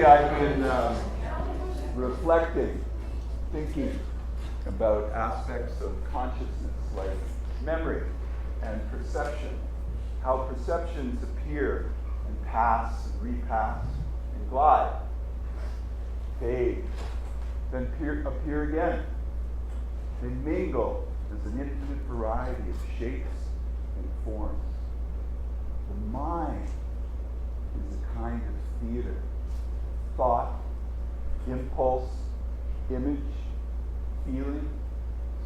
I've been reflecting, thinking about aspects of consciousness like memory and perception, how perceptions appear and pass and repass and glide, fade, then appear again. They mingle as an infinite variety of shapes and forms. The mind is a kind of theater. Thought, impulse, image, feeling,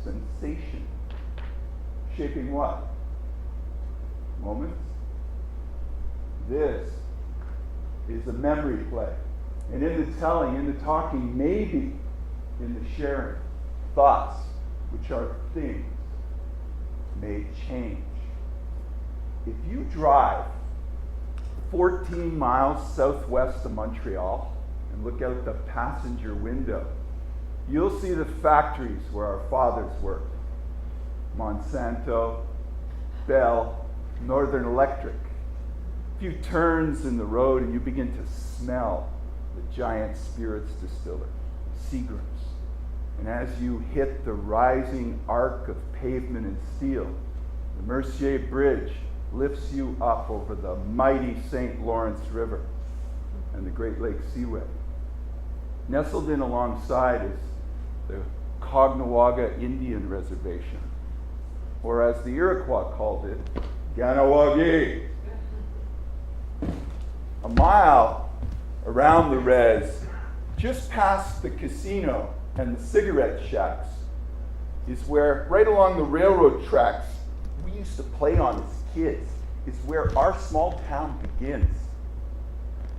sensation. Shaping what? Moments? This is a memory play. And in the telling, in the talking, maybe in the sharing, thoughts, which are things, may change. If you drive 14 miles southwest of Montreal and look out the passenger window, you'll see the factories where our fathers worked. Monsanto, Bell, Northern Electric. A few turns in the road and you begin to smell the giant spirits distiller, Seagram's. And as you hit the rising arc of pavement and steel, the Mercier Bridge lifts you up over the mighty St. Lawrence River and the Great Lakes Seaway. Nestled in alongside is the Caughnawaga Indian Reservation, or as the Iroquois called it, Ganawagi. A mile around the res, just past the casino and the cigarette shacks, is where, right along the railroad tracks, we used to play on as kids. It's where our small town begins.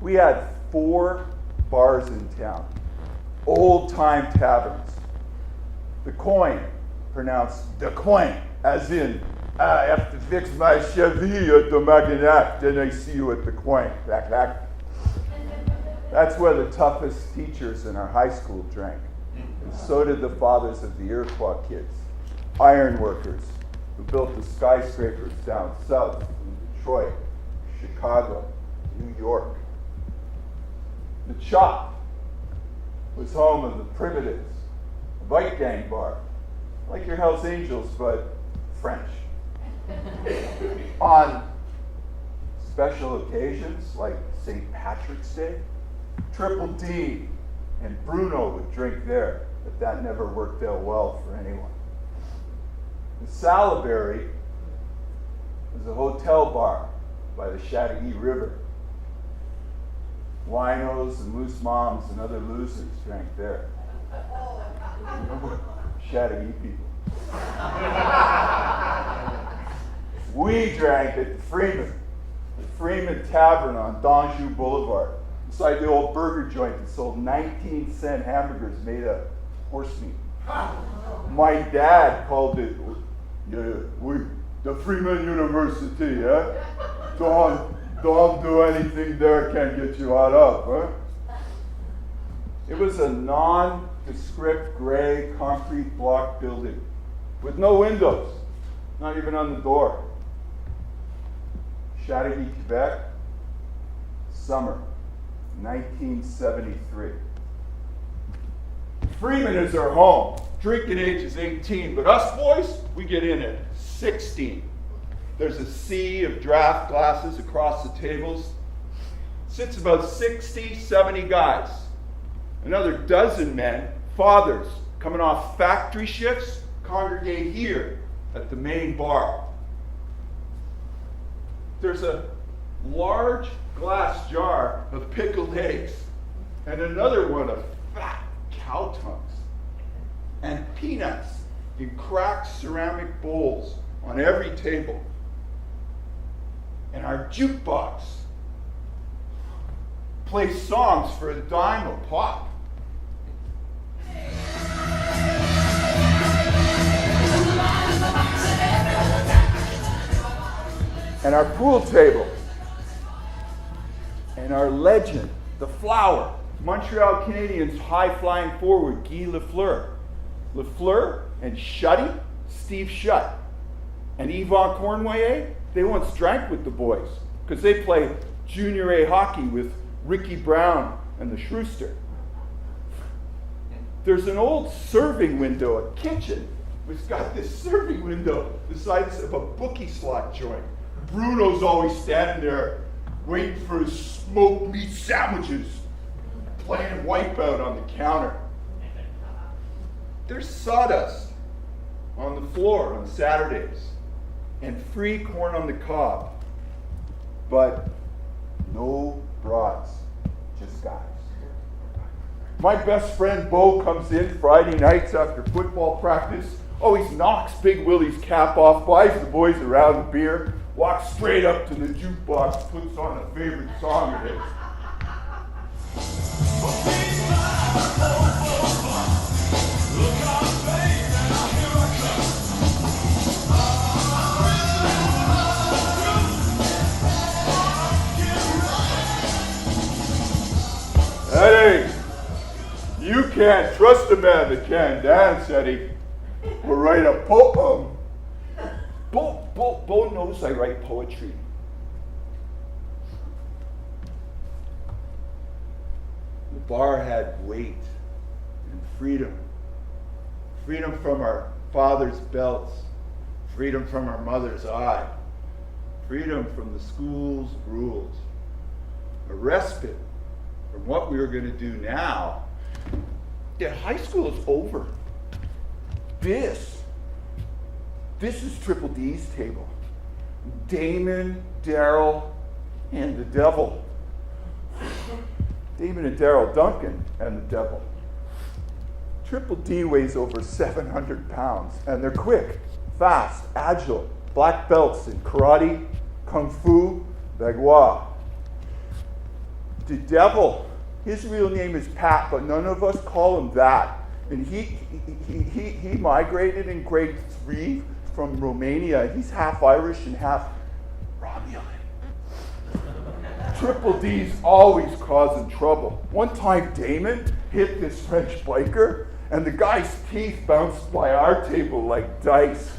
We had 4 bars in town, old-time taverns. The Coin, pronounced the Coin, as in, I have to fix my Chevy at the Mackinac, then I see you at the Coin. That's where the toughest teachers in our high school drank. And so did the fathers of the Iroquois kids, iron workers who built the skyscrapers down south in Detroit, Chicago, New York. The Chop was home of the Primitives, a bike gang bar, like your Hells Angels, but French. On special occasions like St. Patrick's Day, Triple D and Bruno would drink there, but that never worked out well for anyone. The Salaberry was a hotel bar by the Chateauguay River. Winos and loose moms and other losers drank there. Chateauguay people. We drank at the Freeman Tavern on D'Anjou Boulevard, beside the old burger joint that sold 19-cent hamburgers made of horse meat. My dad called it, the Freeman University, yeah? Don't do anything there can't get you out of, huh? It was a nondescript gray concrete block building with no windows, not even on the door. Chateauguay, Quebec, summer, 1973. Freeman is our home. Drinking age is 18, but us boys, we get in at 16. There's a sea of draft glasses across the tables. Sits about 60, 70 guys. Another dozen men, fathers, coming off factory shifts, congregate here at the main bar. There's a large glass jar of pickled eggs and another one of fat cow tongues and peanuts in cracked ceramic bowls on every table. And our jukebox plays songs for a dime a pop. And our pool table, and our legend, the Flower, Montreal Canadiens high-flying forward Guy Lafleur. Lafleur and Shutty, Steve Shutt, and Yvon Cornway, they once drank with the boys because they play Junior A hockey with Ricky Brown and the Shrewster. There's an old serving window, a kitchen, which got this serving window the size of a bookie slot joint. Bruno's always standing there waiting for his smoked meat sandwiches, playing Wipeout on the counter. There's sawdust on the floor on Saturdays and free corn on the cob, but no broads, just guys. My best friend Bo comes in Friday nights after football practice, always knocks Big Willie's cap off, buys the boys a round of beer, walks straight up to the jukebox, puts on a favorite song of his. Eddie, you can't trust a man that can't dance, Eddie. We'll write a poem. Bo knows I write poetry. The bar had weight and freedom. Freedom from our father's belts. Freedom from our mother's eye. Freedom from the school's rules. A respite from what we were going to do now. Yeah, high school is over. This is Triple D's table. Damon, Daryl, and the devil. Damon and Daryl Duncan and the devil. Triple D weighs over 700 pounds, and they're quick, fast, agile, black belts in karate, kung fu, bagua. The devil, his real name is Pat, but none of us call him that. And he migrated in grade 3 from Romania. He's half Irish and half Romulan. Triple D's always causing trouble. One time Damon hit this French biker, and the guy's teeth bounced by our table like dice.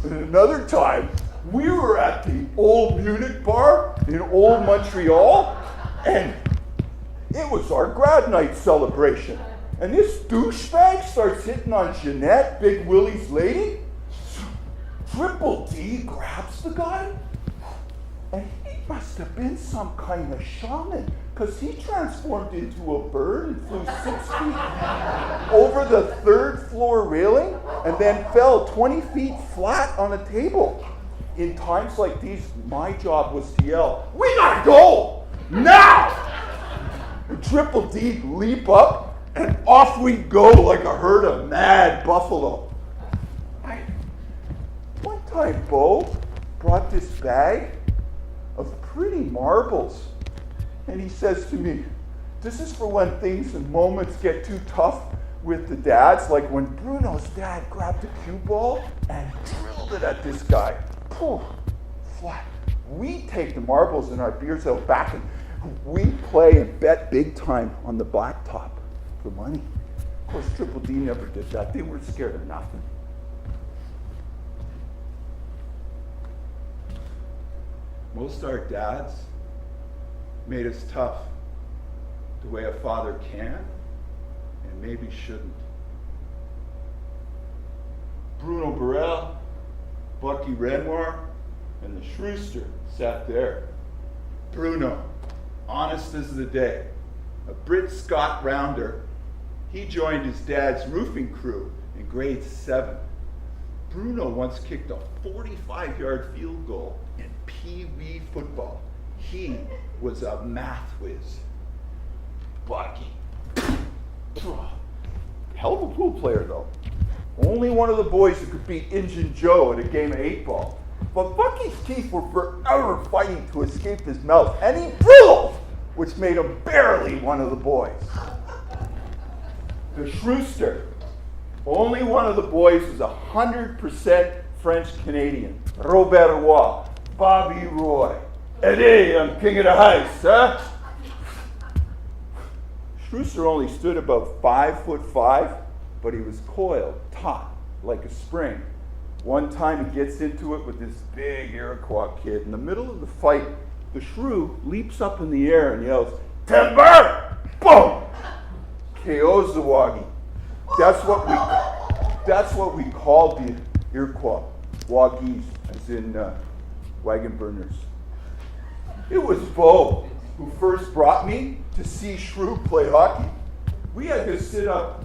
And another time, we were at the Old Munich bar in Old Montreal, and it was our grad night celebration. And this douchebag starts hitting on Jeanette, Big Willie's lady. Triple D grabs the guy, and he must have been some kind of shaman, because he transformed into a bird and flew 6 feet over the 3rd floor railing, and then fell 20 feet flat on a table. In times like these, my job was to yell, "We gotta go! Now!" And Triple D leap up, and off we go like a herd of mad buffalo. One time, Bo brought this bag of pretty marbles, and he says to me, "This is for when things and moments get too tough with the dads, like when Bruno's dad grabbed a cue ball and drilled it at this guy. Poof, flat. We take the marbles and our beers out back, and we play and bet big time on the blacktop for money." Of course, Triple D never did that. They weren't scared of nothing. Most our dads made us tough the way a father can and maybe shouldn't. Bruno Burrell, Bucky Redmore, and the Shrewster sat there. Bruno, honest as the day, a Brit Scott rounder. He joined his dad's roofing crew in grade 7. Bruno once kicked a 45-yard field goal in Pee Wee football. He was a math whiz. Bucky, hell of a pool player though. Only one of the boys who could beat Injun Joe at a game of 8-ball. But Bucky's teeth were forever fighting to escape his mouth, and he bristled, which made him barely one of the boys. The Shrewster, only one of the boys is 100% French-Canadian. Robert Roy, Bobby Roy. Eddie, I'm king of the house, huh? Shrewster only stood about 5'5", but he was coiled, taut, like a spring. One time he gets into it with this big Iroquois kid. In the middle of the fight, the shrew leaps up in the air and yells, "Timber!" Boom! Keozawagi. That's what we called the Iroquois, Wagis, as in wagon burners. It was Beau who first brought me to see Shrew play hockey. We had to sit up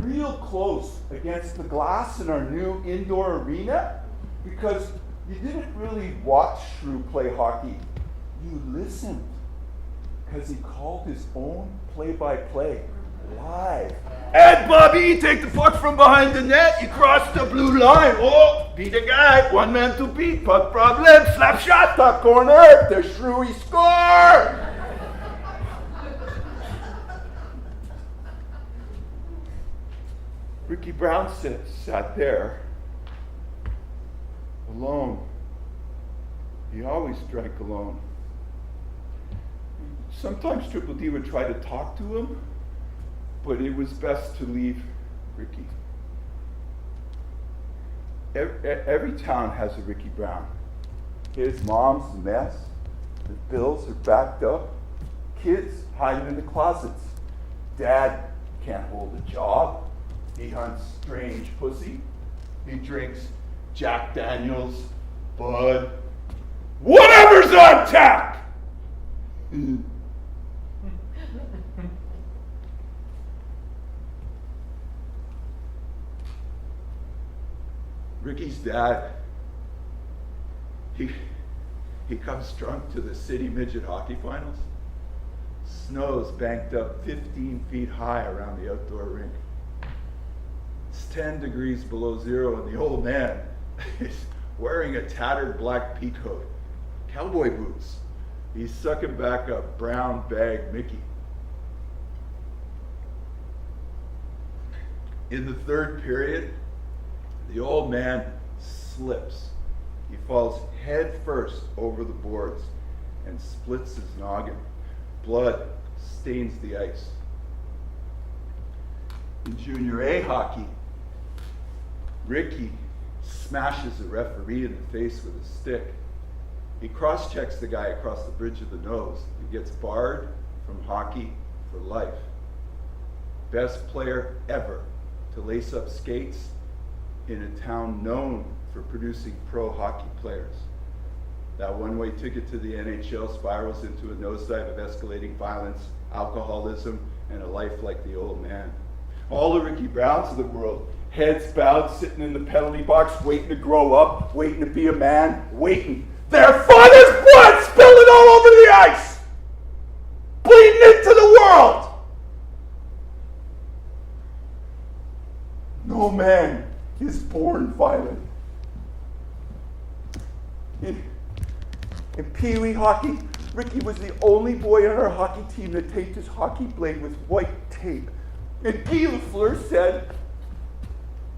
real close against the glass in our new indoor arena because you didn't really watch Shrew play hockey. You listened because he called his own play-by-play live. And Bobby, take the puck from behind the net. You cross the blue line. Oh, beat a guy. One man to beat. Puck problem. Slap shot. Top corner. The Shrewy score. Ricky Brown sat there alone. He always drank alone. Sometimes Triple D would try to talk to him, but it was best to leave Ricky. Every town has a Ricky Brown. His mom's a mess. The bills are backed up. Kids hiding in the closets. Dad can't hold a job. He hunts strange pussy. He drinks Jack Daniels, Bud, whatever's on tap. Ricky's dad, he comes drunk to the city midget hockey finals. Snow's banked up 15 feet high around the outdoor rink. It's 10 degrees below zero, and the old man is wearing a tattered black peacoat, cowboy boots. He's sucking back a brown bag Mickey. In the third period, the old man slips. He falls head first over the boards and splits his noggin. Blood stains the ice. In Junior A hockey, Ricky smashes a referee in the face with a stick. He cross-checks the guy across the bridge of the nose. He gets barred from hockey for life. Best player ever to lace up skates in a town known for producing pro hockey players. That one-way ticket to the NHL spirals into a nosedive of escalating violence, alcoholism, and a life like the old man. All the Ricky Browns of the world, heads bowed, sitting in the penalty box, waiting to grow up, waiting to be a man, waiting. Their father's blood spilling all over the ice, bleeding into the world. No man is born violent. In Pee Wee hockey, Ricky was the only boy on our hockey team that taped his hockey blade with white tape. And Guy Lafleur said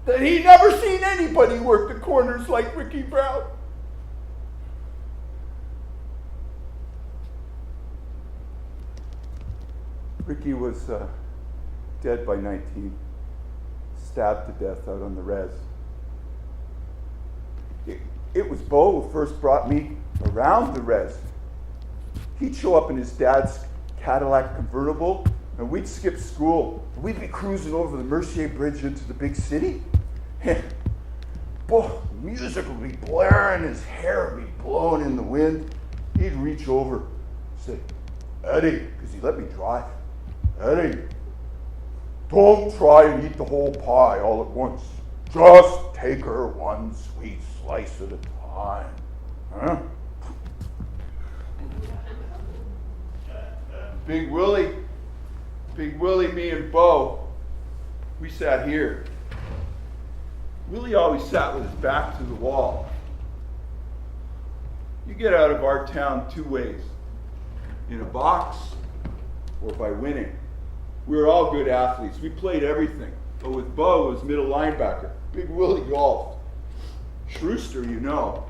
that he never seen anybody work the corners like Ricky Brown. Ricky was dead by 19, stabbed to death out on the res. It was Beau who first brought me around the res. He'd show up in his dad's Cadillac convertible, and we'd skip school. We'd be cruising over the Mercier Bridge into the big city. And boy, music would be blaring, his hair would be blowing in the wind. He'd reach over and say, "Eddie," because he let me drive. "Eddie, don't try and eat the whole pie all at once. Just take her one sweet slice at a time. Huh?" Big Willie, me and Beau, we sat here. Willie always sat with his back to the wall. You get out of our town two ways, in a box or by winning. We were all good athletes. We played everything. But with Beau, it was middle linebacker. Big Willie golfed. Shrewster, you know.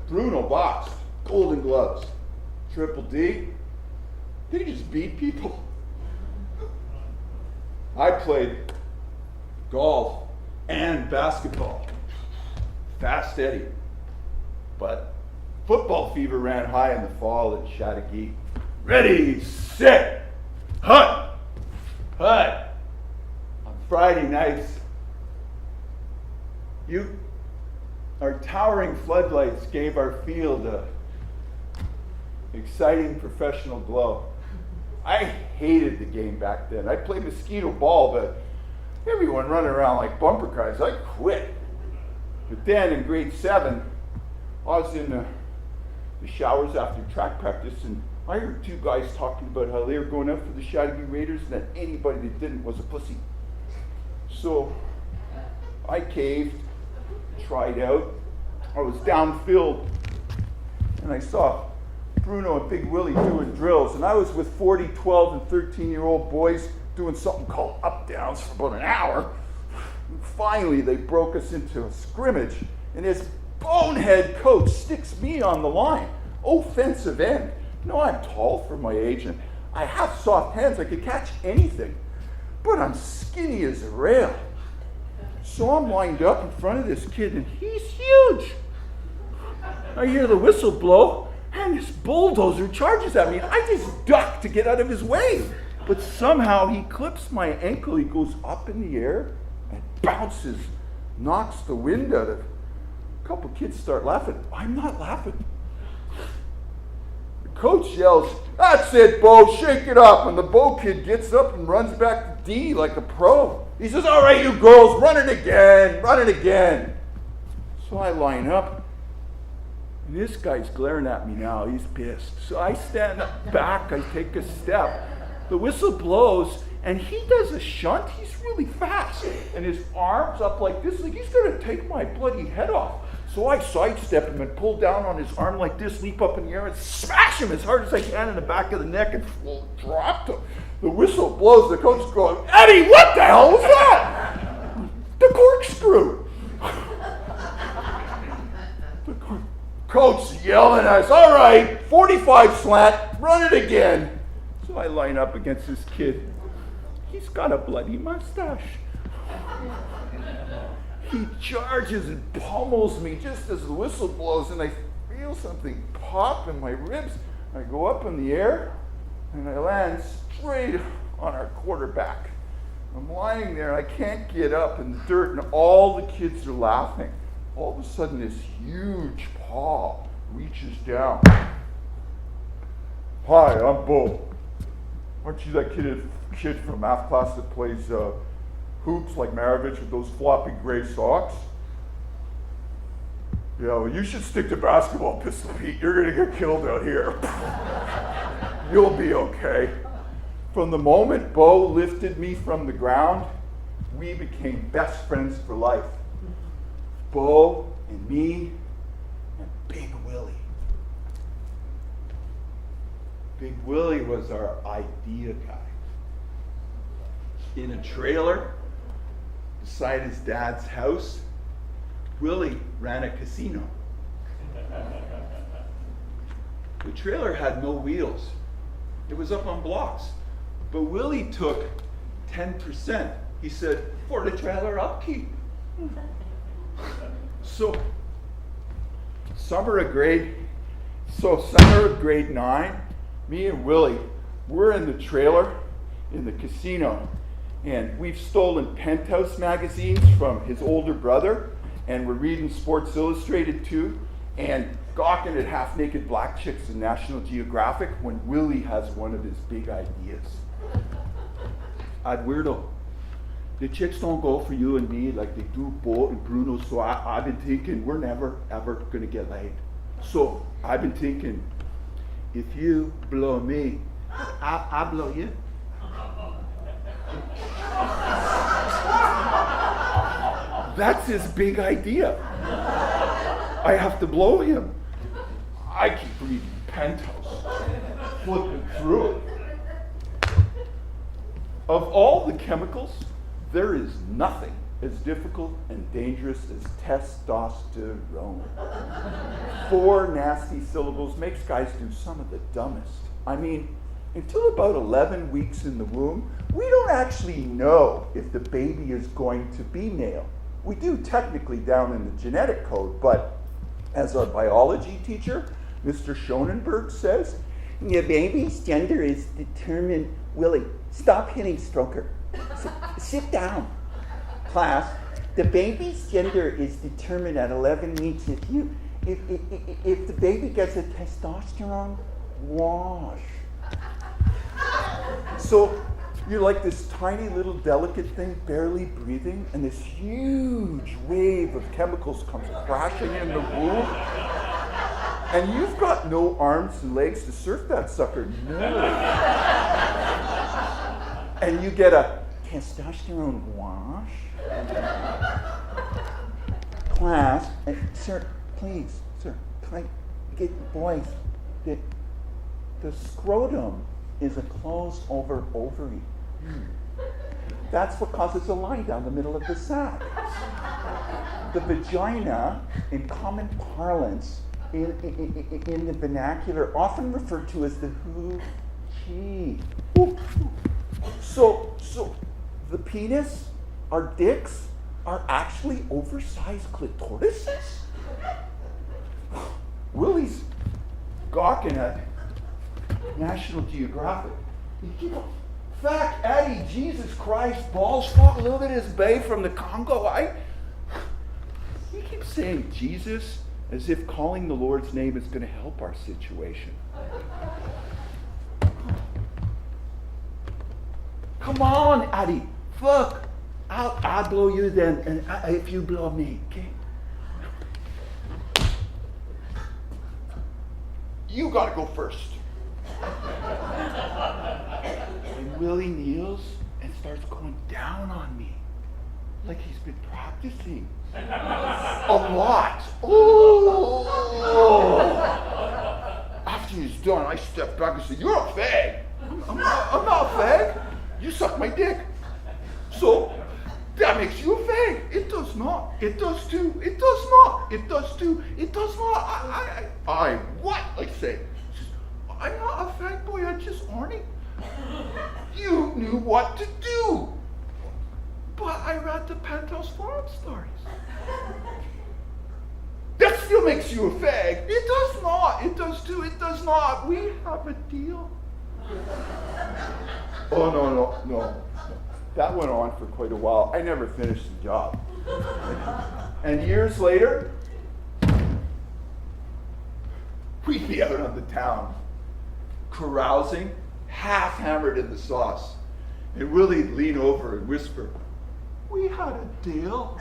Bruno boxed. Golden gloves. Triple D, he just beat people. I played golf and basketball. Fast Eddie. But football fever ran high in the fall at Chattagee. Ready, set, hunt. Hut. Friday nights, our towering floodlights gave our field a exciting professional glow. I hated the game back then. I played mosquito ball, but everyone running around like bumper cars. I quit. But then in grade 7, I was in the showers after track practice, and I heard two guys talking about how they were going out for the Chateauguay Raiders and that anybody that didn't was a pussy. So I caved, tried out. I was downfield, and I saw Bruno and Big Willie doing drills, and I was with 40, 12, and 13-year-old boys doing something called up-downs for about an hour. And finally, they broke us into a scrimmage, and this bonehead coach sticks me on the line, offensive end. You know, I'm tall for my age, and I have soft hands. I could catch anything, but I'm skinny as a rail. So I'm lined up in front of this kid, and he's huge. I hear the whistle blow, and this bulldozer charges at me, and I just duck to get out of his way. But somehow he clips my ankle. He goes up in the air and bounces, knocks the wind out of it. A couple kids start laughing. I'm not laughing. The coach yells, "That's it, Bo, shake it up." And the Bo kid gets up and runs back to D like a pro. He says, "All right, you girls, run it again, run it again." So I line up. And this guy's glaring at me now. He's pissed. So I stand back. I take a step. The whistle blows, and he does a shunt. He's really fast. And his arm's up like this, like he's going to take my bloody head off. So I sidestep him and pull down on his arm like this, leap up in the air, and smash him as hard as I can in the back of the neck and drop him. The whistle blows. The coach goes, "Eddie, what the hell was that?" The corkscrew. Coach yelling at us, "All right, 45 slant, run it again." So I line up against this kid. He's got a bloody mustache. He charges and pummels me just as the whistle blows, and I feel something pop in my ribs. I go up in the air, and I land straight on our quarterback. I'm lying there, I can't get up in the dirt, and all the kids are laughing. All of a sudden, this huge paw reaches down. "Hi, I'm Bo. Aren't you that kid from math class that plays hoops like Maravich with those floppy gray socks?" "Yeah, well, you should stick to basketball, Pistol Pete. You're going to get killed out here." "You'll be okay." From the moment Bo lifted me from the ground, we became best friends for life. Bo and me and Big Willie. Big Willie was our idea guy. In a trailer beside his dad's house, Willie ran a casino. The trailer had no wheels. It was up on blocks. But Willie took 10%. He said, "For the trailer upkeep." So summer of grade 9, me and Willie, we're in the trailer in the casino, and we've stolen Penthouse magazines from his older brother, and we're reading Sports Illustrated too, and gawking at half-naked black chicks in National Geographic when Willie has one of his big ideas. "I'd weirdo. The chicks don't go for you and me like they do Bo and Bruno, so I've been thinking we're never, ever going to get laid. So I've been thinking, if you blow me, I'll blow you." That's his big idea. I have to blow him. I keep reading Penthouse, flipping through it. Of all the chemicals, there is nothing as difficult and dangerous as testosterone. 4 nasty syllables makes guys do some of the dumbest. I mean, until about 11 weeks in the womb, we don't actually know if the baby is going to be male. We do technically down in the genetic code, but as our biology teacher, Mr. Schonenberg, says, "The baby's gender is determined." Willie, stop hitting Stroker. Sit down. Class, the baby's gender is determined at 11 weeks. If the baby gets a testosterone wash. So you're like this tiny little delicate thing barely breathing, and this huge wave of chemicals comes crashing in the womb. And you've got no arms and legs to surf that sucker. No. And you get a testosterone wash. Class, sir, please, sir, can I get the boys? The scrotum is a closed over ovary. That's what causes a line down the middle of the sac. The vagina, in common parlance, in the vernacular, often referred to as the hoo-chee. So the penis, our dicks, are actually oversized clitorises? Willie's gawking at National Geographic. Fact, Eddie, Jesus Christ, balls fuck, look at his bae from the Congo. He keeps saying Jesus as if calling the Lord's name is going to help our situation. Come on, Eddie, fuck. I'll blow you then, and if you blow me, okay? You gotta go first. And Willie kneels and starts going down on me, like he's been practicing a lot. Oh! After he's done, I step back and say, "You're a fag." I'm not a fag. You suck my dick. So that makes you a fag. It does not. It does too. It does not. It does too. It does not. I what? I say. I'm not a fag boy. I'm just horny. You knew what to do. But I read the Penthouse Forum stories. That still makes you a fag. It does not. It does too. It does not. We have a deal. Oh, no. That went on for quite a while. I never finished the job. And years later, we'd be out on the town, carousing, half hammered in the sauce. And Willie'd lean over and whisper, "We had a deal."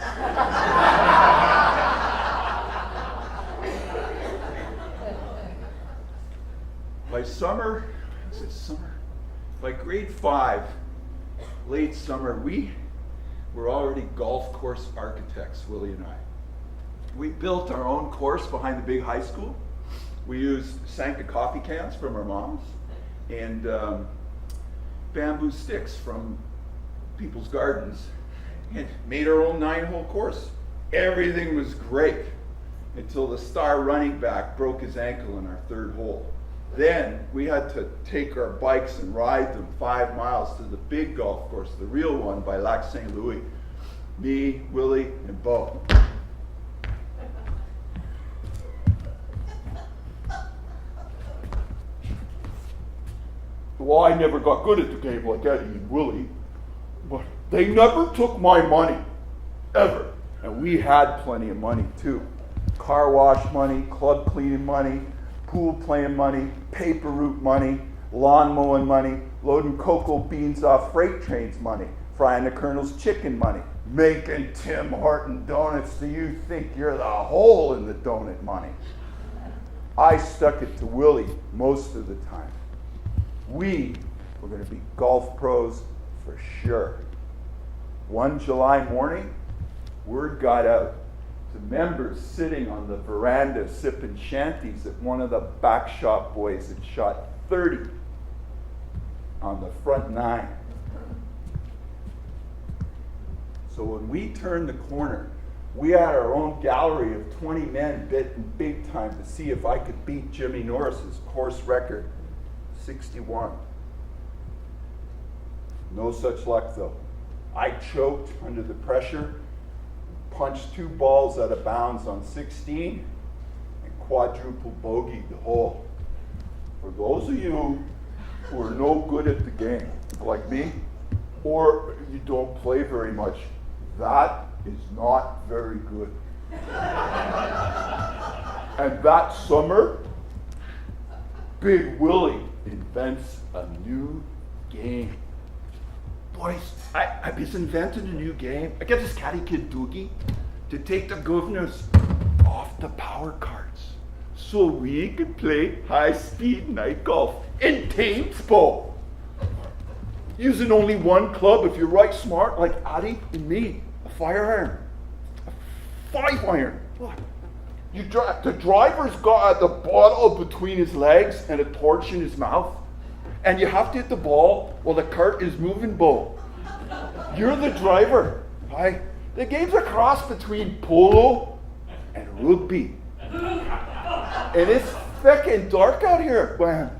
By grade 5, late summer, we were already golf course architects, Willie and I. We built our own course behind the big high school. We used Sanka coffee cans from our moms and bamboo sticks from people's gardens and made our own 9-hole course. Everything was great until the star running back broke his ankle in our 3rd hole. Then we had to take our bikes and ride them 5 miles to the big golf course, the real one by Lac St. Louis. Me, Willie, and Bo. Well, I never got good at the game like Eddie and Willie, but they never took my money, ever. And we had plenty of money too. Car wash money, club cleaning money, pool playing money, paper route money, lawn mowing money, loading cocoa beans off freight trains money, frying the Colonel's chicken money, making Tim Horton donuts so you think you're the hole in the donut money. I stuck it to Willie most of the time. We were going to be golf pros for sure. One July morning, word got out to members sitting on the veranda sipping shanties that one of the back shop boys had shot 30 on the front 9. So when we turned the corner, we had our own gallery of 20 men betting big time to see if I could beat Jimmy Norris's course record, 61. No such luck though. I choked under the pressure, punched 2 balls out of bounds on 16, and quadruple bogeyed the hole. For those of you who are no good at the game, like me, or you don't play very much, that is not very good. And that summer, Big Willie invents a new game. Boys, I just invented a new game. I get this catty kid Doogie to take the governors off the power cards so we could play high-speed night golf in Thamesbo. Using only one club if you're right smart, like Addy and me. A fire iron. A 5-iron. The driver's got the bottle between his legs and a torch in his mouth. And you have to hit the ball while the cart is moving, Bo. You're the driver. Aye. The game's a cross between polo and rugby. And it's thick and dark out here, man.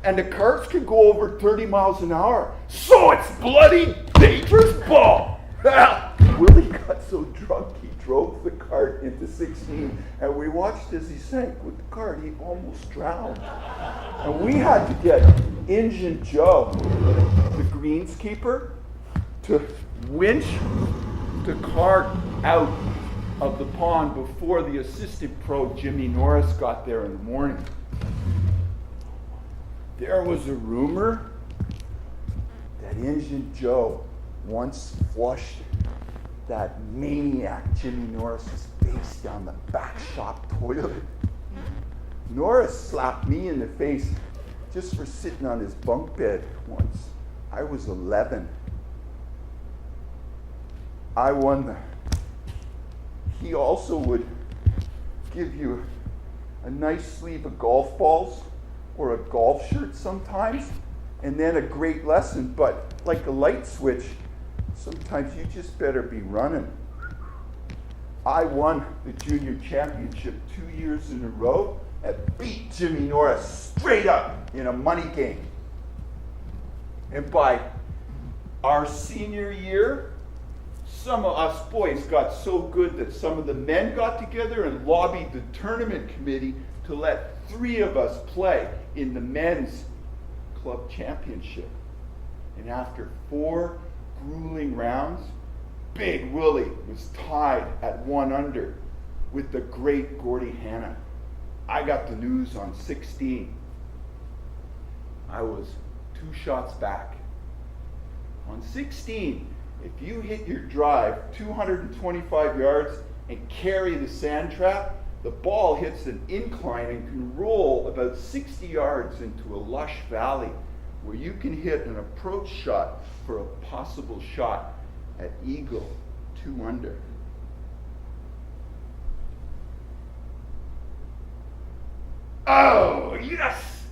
And the carts can go over 30 miles an hour. So it's bloody dangerous, Bo. Willie got so drunk he drove the cart into 16, and we watched as he sank with the cart. He almost drowned. And we had to get Injun Joe, the greenskeeper, to winch the cart out of the pond before the assistant pro Jimmy Norris got there in the morning. There was a rumor that Injun Joe once flushed that maniac Jimmy Norris's face down the back shop toilet. Norris slapped me in the face just for sitting on his bunk bed once. I was 11. I won the. He also would give you a nice sleeve of golf balls or a golf shirt sometimes, and then a great lesson, but like a light switch, sometimes you just better be running. I won the junior championship 2 years in a row and beat Jimmy Norris straight up in a money game. And by our senior year, some of us boys got so good that some of the men got together and lobbied the tournament committee to let 3 of us play in the men's club championship. And after 4 grueling rounds, Big Willie was tied at 1 under with the great Gordie Hanna. I got the news on 16. I was 2 shots back. On 16, if you hit your drive 225 yards and carry the sand trap, the ball hits an incline and can roll about 60 yards into a lush valley where you can hit an approach shot for a possible shot at eagle 2 under. Oh, yes!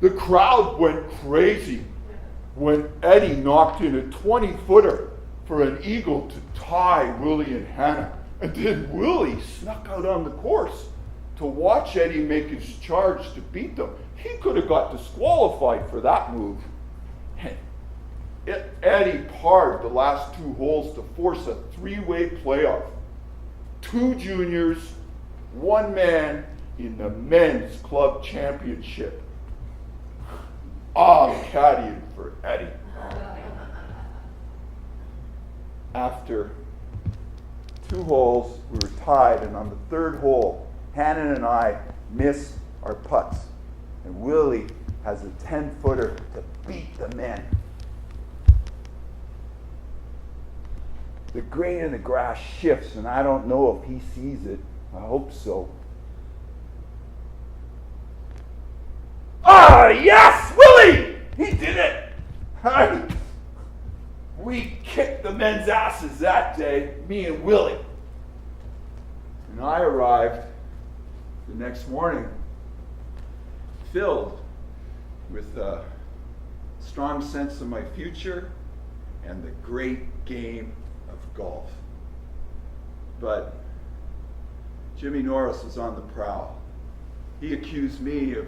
The crowd went crazy when Eddie knocked in a 20-footer for an eagle to tie Willie and Hannah. And then Willie snuck out on the course to watch Eddie make his charge to beat them. He could have got disqualified for that move. Eddie parred the last 2 holes to force a 3-way playoff. 2 juniors, 1 man in the men's club championship. I'm caddying for Eddie. After 2 holes, we were tied, and on the 3rd hole, Hannon and I miss our putts. And Willie has a 10-footer to beat the men. The grain in the grass shifts, and I don't know if he sees it. I hope so. Ah, yes, Willie! He did it! We kicked the men's asses that day, me and Willie. And I arrived the next morning filled with a strong sense of my future and the great game of golf. But Jimmy Norris was on the prowl. He accused me of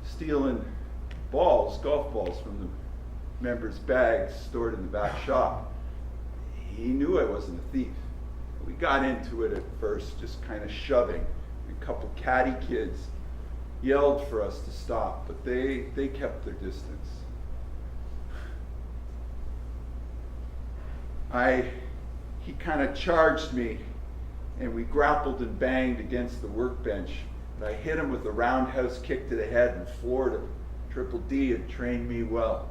stealing balls, golf balls, from the members' bags stored in the back shop. He knew I wasn't a thief. We got into it at first, just kind of shoving. A couple catty kids yelled for us to stop, but they kept their distance. he kind of charged me, and we grappled and banged against the workbench. And I hit him with a roundhouse kick to the head and floored him. Triple D had trained me well.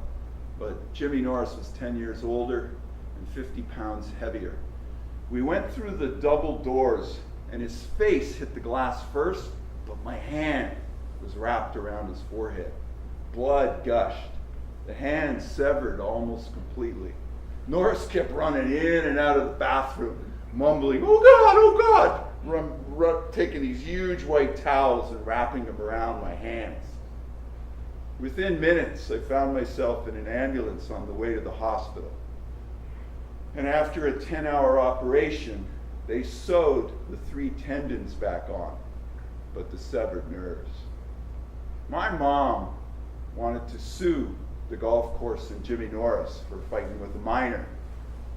But Jimmy Norris was 10 years older and 50 pounds heavier. We went through the double doors, and his face hit the glass first, but my hand was wrapped around his forehead. Blood gushed. The hand severed almost completely. Norris kept running in and out of the bathroom, mumbling, oh God, taking these huge white towels and wrapping them around my hands. Within minutes, I found myself in an ambulance on the way to the hospital. And after a 10-hour operation, they sewed the 3 tendons back on, but the severed nerves. My mom wanted to sue the golf course and Jimmy Norris for fighting with a minor.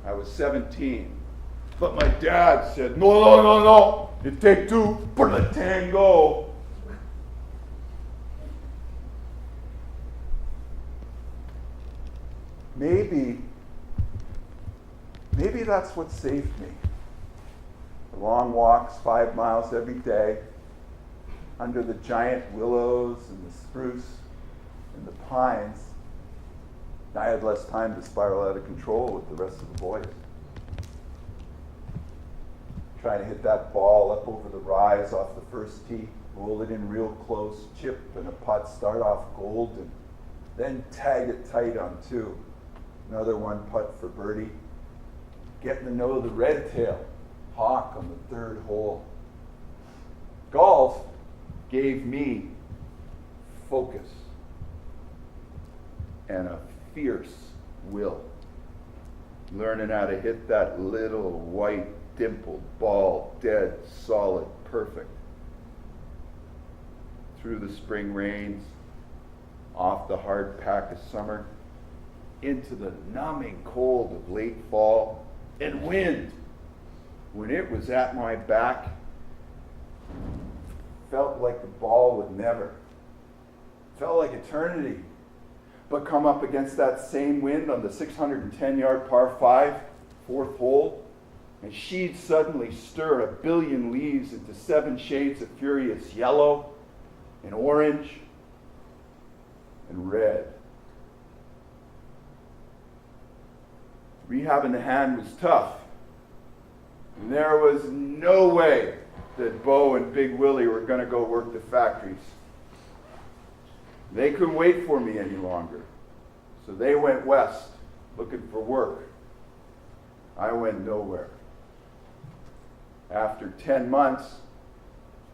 I was 17. But my dad said, no. It take two for the tango. Maybe that's what saved me. The long walks, 5 miles every day, under the giant willows and the spruce and the pines. I had less time to spiral out of control with the rest of the boys. Trying to hit that ball up over the rise off the first tee, roll it in real close, chip and a putt, start off golden, then tag it tight on 2. Another 1 putt for birdie. Getting to know the red tail, hawk on the 3rd hole. Golf gave me focus and a fierce will. Learning how to hit that little white dimpled ball dead, solid, perfect. Through the spring rains, off the hard pack of summer, into the numbing cold of late fall, and wind. When it was at my back, felt like the ball would never. Felt like eternity. But come up against that same wind on the 610-yard par 5, 4th hole, and she'd suddenly stir a billion leaves into 7 shades of furious yellow and orange and red. Rehabbing the hand was tough. And there was no way that Bo and Big Willie were going to go work the factories. They couldn't wait for me any longer. So they went west looking for work. I went nowhere. After 10 months,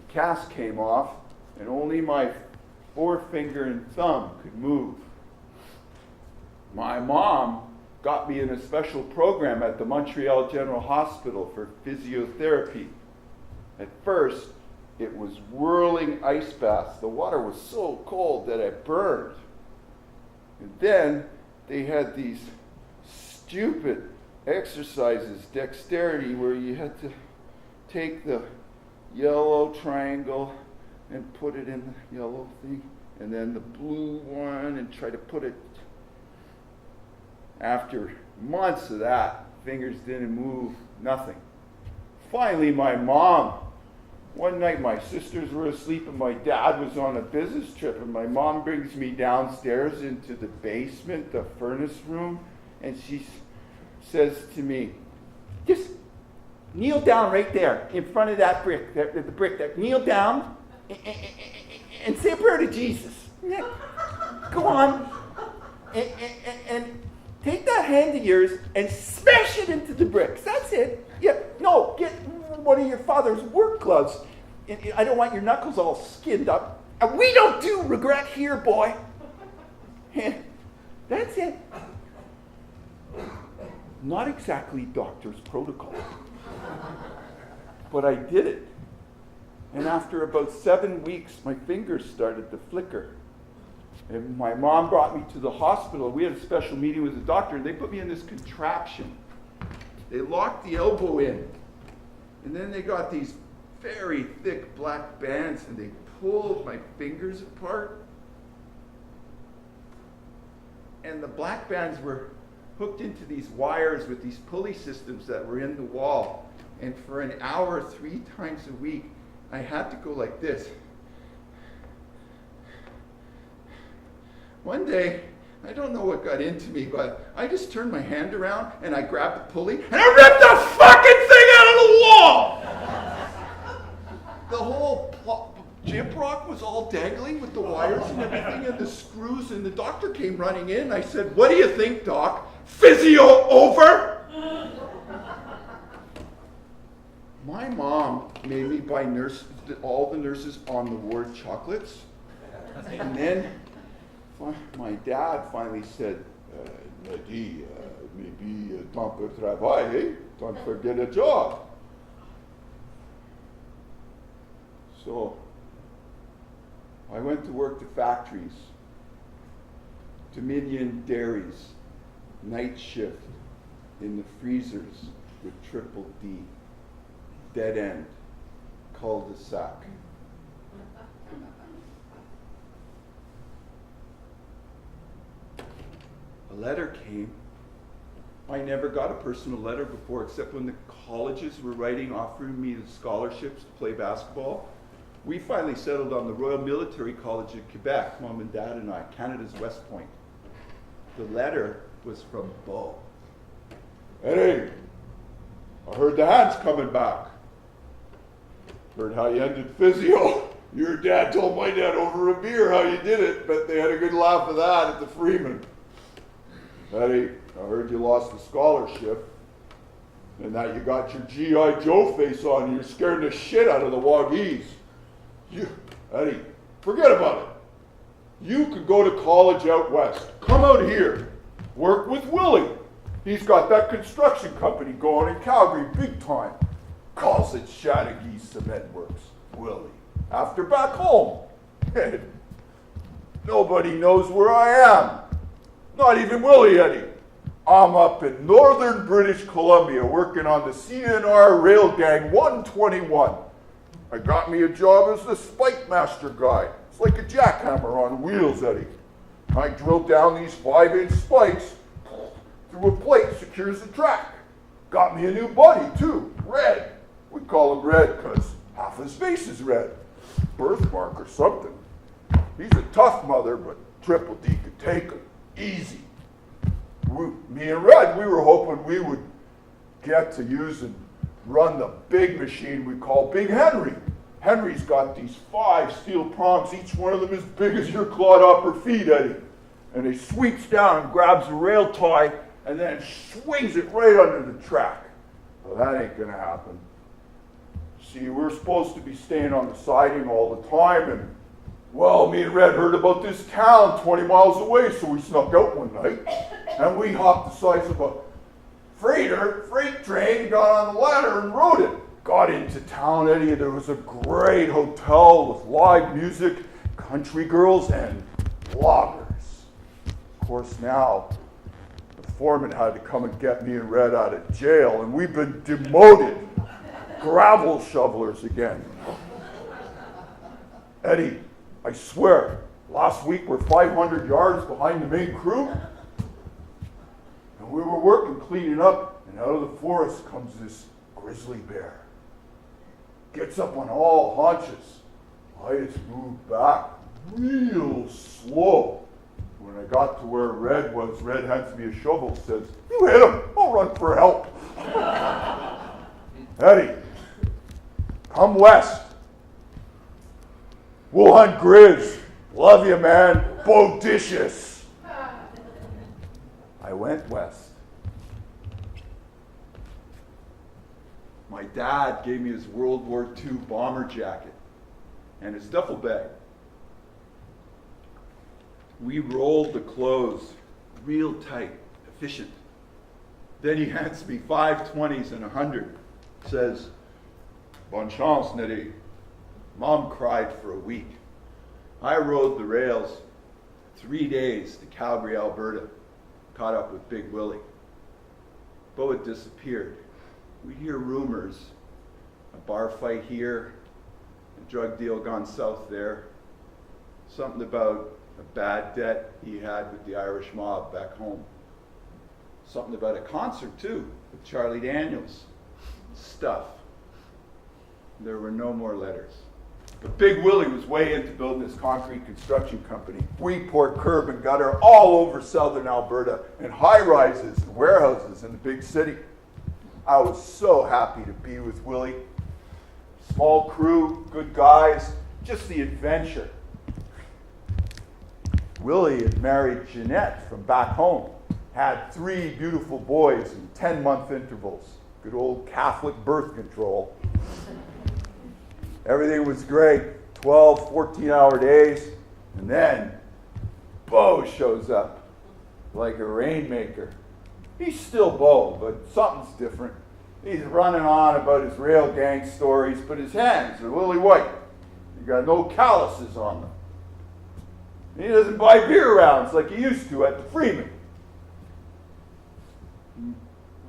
the cast came off and only my forefinger and thumb could move. My mom got me in a special program at the Montreal General Hospital for physiotherapy. At first, it was whirling ice baths. The water was so cold that it burned. And then they had these stupid exercises, dexterity, where you had to take the yellow triangle and put it in the yellow thing, and then the blue one and try to put it. After months of that, fingers didn't move, nothing. Finally, my mom, one night my sisters were asleep and my dad was on a business trip, and my mom brings me downstairs into the basement, the furnace room, and she says to me, just kneel down right there in front of that brick, the brick there. Kneel down and say a prayer to Jesus. Go on. And take that hand of yours and smash it into the bricks. That's it. Yeah, no, get one of your father's work gloves. I don't want your knuckles all skinned up. And we don't do regret here, boy. That's it. Not exactly doctor's protocol. But I did it. And after about 7 weeks, my fingers started to flicker. And my mom brought me to the hospital. We had a special meeting with the doctor, and they put me in this contraption. They locked the elbow in. And then they got these very thick black bands, and they pulled my fingers apart. And the black bands were hooked into these wires with these pulley systems that were in the wall. And for an hour, 3 times a week, I had to go like this. One day, I don't know what got into me, but I just turned my hand around and I grabbed the pulley and I ripped the fucking thing out of the wall! The whole jib rock was all dangling with the wires and everything and the screws, and the doctor came running in. I said, "What do you think, Doc? Physio over?" My mom made me buy all the nurses on the ward chocolates. And then my dad finally said, "Nadie, maybe temps pour travailler, temps pour get a job." So I went to work the factories, Dominion dairies, night shift in the freezers with triple D, dead end, cul-de-sac. A letter came. I never got a personal letter before, except when the colleges were writing, offering me the scholarships to play basketball. We finally settled on the Royal Military College of Quebec, Mom and Dad and I, Canada's West Point. The letter was from Beau. Hey, I heard the hand's coming back. Heard how you ended physio. Your dad told my dad over a beer how you did it, but they had a good laugh at that at the Freeman. Eddie, I heard you lost the scholarship, and that you got your G.I. Joe face on and you're scaring the shit out of the Waggies. Eddie, forget about it. You could go to college out west. Come out here. Work with Willie. He's got that construction company going in Calgary big time. Calls it Chattagee Cement Works. Willie. After back home. Nobody knows where I am. Not even Willie, Eddie. I'm up in northern British Columbia working on the CNR Rail Gang 121. I got me a job as the spike master guy. It's like a jackhammer on wheels, Eddie. I drilled down these 5-inch spikes through a plate secures the track. Got me a new buddy, too, Red. We call him Red because half his face is red. Birthmark or something. He's a tough mother, but Triple D could take him. Easy. Me and Red, we were hoping we would get to use and run the big machine we call Big Henry. Henry's got these 5 steel prongs, each one of them as big as your clawed upper feet, Eddie. And he sweeps down and grabs the rail tie and then swings it right under the track. Well, that ain't gonna happen. See, we're supposed to be staying on the siding all the time, and well, me and Red heard about this town 20 miles away, so we snuck out one night, and we hopped the size of a freight train, got on the ladder and rode it. Got into town, Eddie, there was a great hotel with live music, country girls, and bloggers. Of course, now, the foreman had to come and get me and Red out of jail, and we've been demoted gravel shovelers again. Eddie, I swear, last week we're 500 yards behind the main crew. And we were working cleaning up, and out of the forest comes this grizzly bear. Gets up on all haunches. I just moved back real slow. When I got to where Red was, Red hands me a shovel, says, "You hit him, I'll run for help." Eddie, come west. We'll hunt grizz. Love you, man. Bodicious. I went west. My dad gave me his World War II bomber jacket and his duffel bag. We rolled the clothes real tight, efficient. Then he hands me 5 20s and 100. Says, "Bonne chance, Neddy." Mom cried for a week. I rode the rails 3 days to Calgary, Alberta. Caught up with Big Willie. Beau had disappeared. We hear rumors. A bar fight here, a drug deal gone south there. Something about a bad debt he had with the Irish mob back home. Something about a concert, too, with Charlie Daniels. Stuff. There were no more letters. But Big Willie was way into building this concrete construction company. We poured curb and gutter all over southern Alberta, and high-rises and warehouses in the big city. I was so happy to be with Willie. Small crew, good guys, just the adventure. Willie had married Jeanette from back home, had 3 beautiful boys in 10-month intervals. Good old Catholic birth control. Everything was great, 12, 14-hour days, and then Bo shows up like a rainmaker. He's still Bo, but something's different. He's running on about his rail gang stories, but his hands are lily white. He got no calluses on them. He doesn't buy beer rounds like he used to at the Freeman.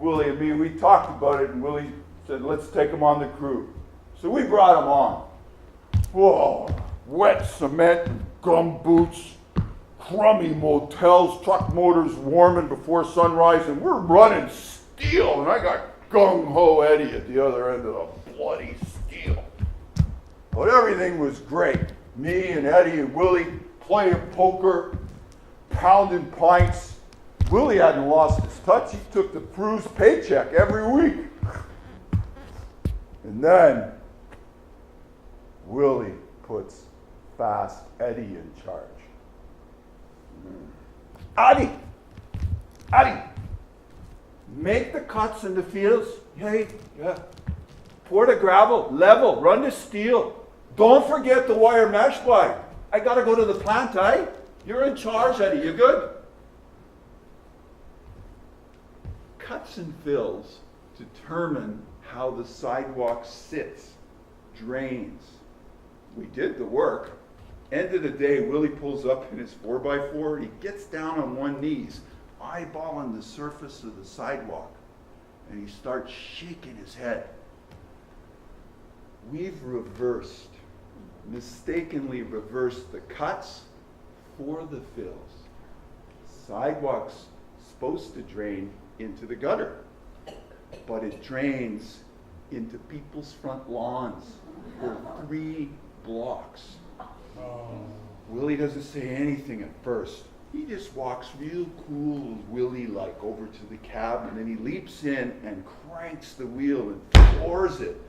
Willie and me, we talked about it, and Willie said, let's take him on the crew. So we brought him on. Whoa, wet cement, gum boots, crummy motels, truck motors warming before sunrise, and we're running steel, and I got gung-ho Eddie at the other end of the bloody steel. But everything was great. Me and Eddie and Willie playing poker, pounding pints. Willie hadn't lost his touch. He took the crew's paycheck every week. And then Willie puts Fast Eddie in charge. Eddie, make the cuts in the fields. Hey, yeah. Pour the gravel, level, run the steel. Don't forget the wire mesh pipe. I gotta go to the plant, eh? You're in charge, Eddie. You good? Cuts and fills determine how the sidewalk sits, drains. We did the work. End of the day, Willie pulls up in his 4x4 and he gets down on one knee, eyeballing the surface of the sidewalk, and he starts shaking his head. We've mistakenly reversed the cuts for the fills. Sidewalk's supposed to drain into the gutter, but it drains into people's front lawns for 3 blocks. Willie doesn't say anything at first. He just walks real cool, Willie-like, over to the cab, and then he leaps in and cranks the wheel and floors it.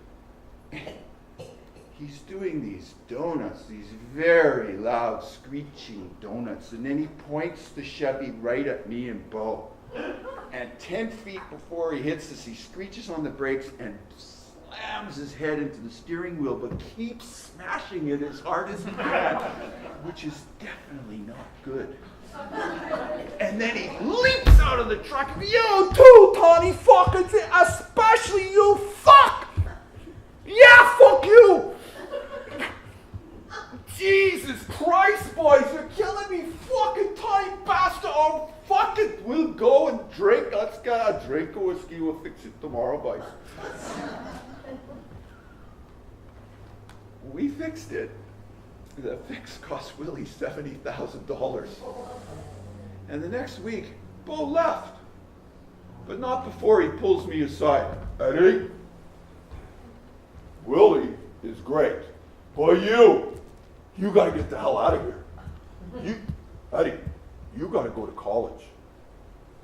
He's doing these donuts, these very loud, screeching donuts, and then he points the Chevy right at me and Bo. And 10 feet before he hits us, he screeches on the brakes and slams his head into the steering wheel, but keeps smashing it as hard as he can, which is definitely not good. And then he leaps out of the truck and yo, too, Tony, fucking, especially you, fuck! Yeah, fuck you! Jesus Christ, boys, you're killing me, fucking tiny bastard! Oh, fuck it, we'll go and drink. Let's get a drink of whiskey. We'll fix it tomorrow, boys. We fixed it. The fix cost Willie $70,000. And the next week, Bo left. But not before he pulls me aside. Eddie, Willie is great. But you gotta get the hell out of here. Eddie, you gotta go to college.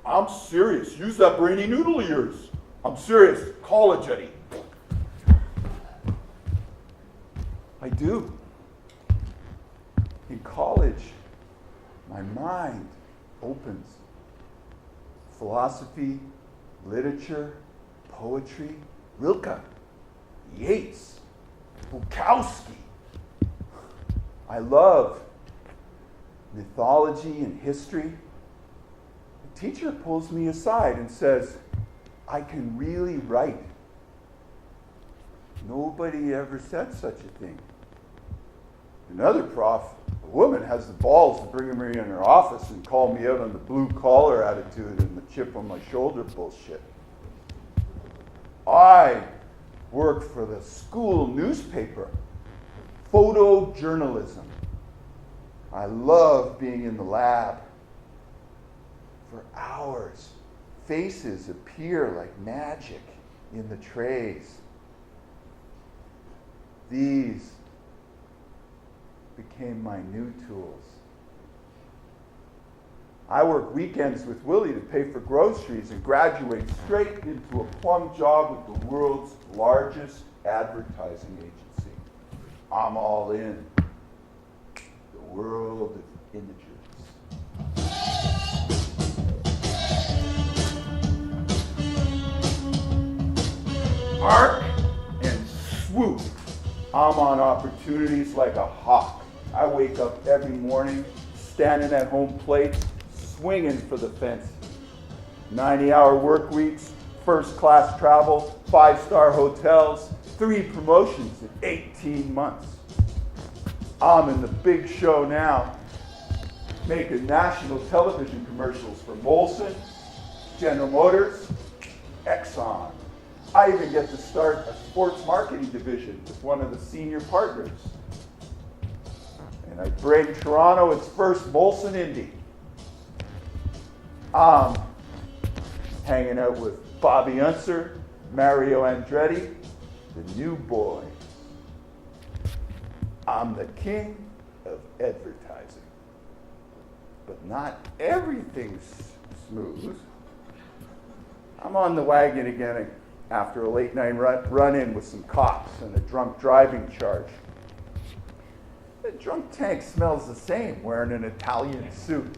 I'm serious. Use that brainy noodle of yours. I'm serious. College, Eddie. I do. In college, my mind opens. Philosophy, literature, poetry, Rilke, Yeats, Bukowski. I love mythology and history. The teacher pulls me aside and says, I can really write. Nobody ever said such a thing. Another prof, a woman, has the balls to bring me in her office and call me out on the blue-collar attitude and the chip on my shoulder bullshit. I worked for the school newspaper, photojournalism. I love being in the lab for hours, faces appear like magic in the trays. These became my new tools. I work weekends with Willie to pay for groceries and graduate straight into a plum job with the world's largest advertising agency. I'm all in. The world of images. Arc and swoop. I'm on opportunities like a hawk. I wake up every morning, standing at home plate, swinging for the fence. 90-hour work weeks, first-class travel, 5-star hotels, 3 promotions in 18 months. I'm in the big show now, making national television commercials for Molson, General Motors, Exxon. I even get to start a sports marketing division with one of the senior partners. And I bring Toronto its first Molson Indy. I'm hanging out with Bobby Unser, Mario Andretti, the new boys. I'm the king of advertising. But not everything's smooth. I'm on the wagon again after a late night run-in with some cops and a drunk driving charge. The drunk tank smells the same wearing an Italian suit.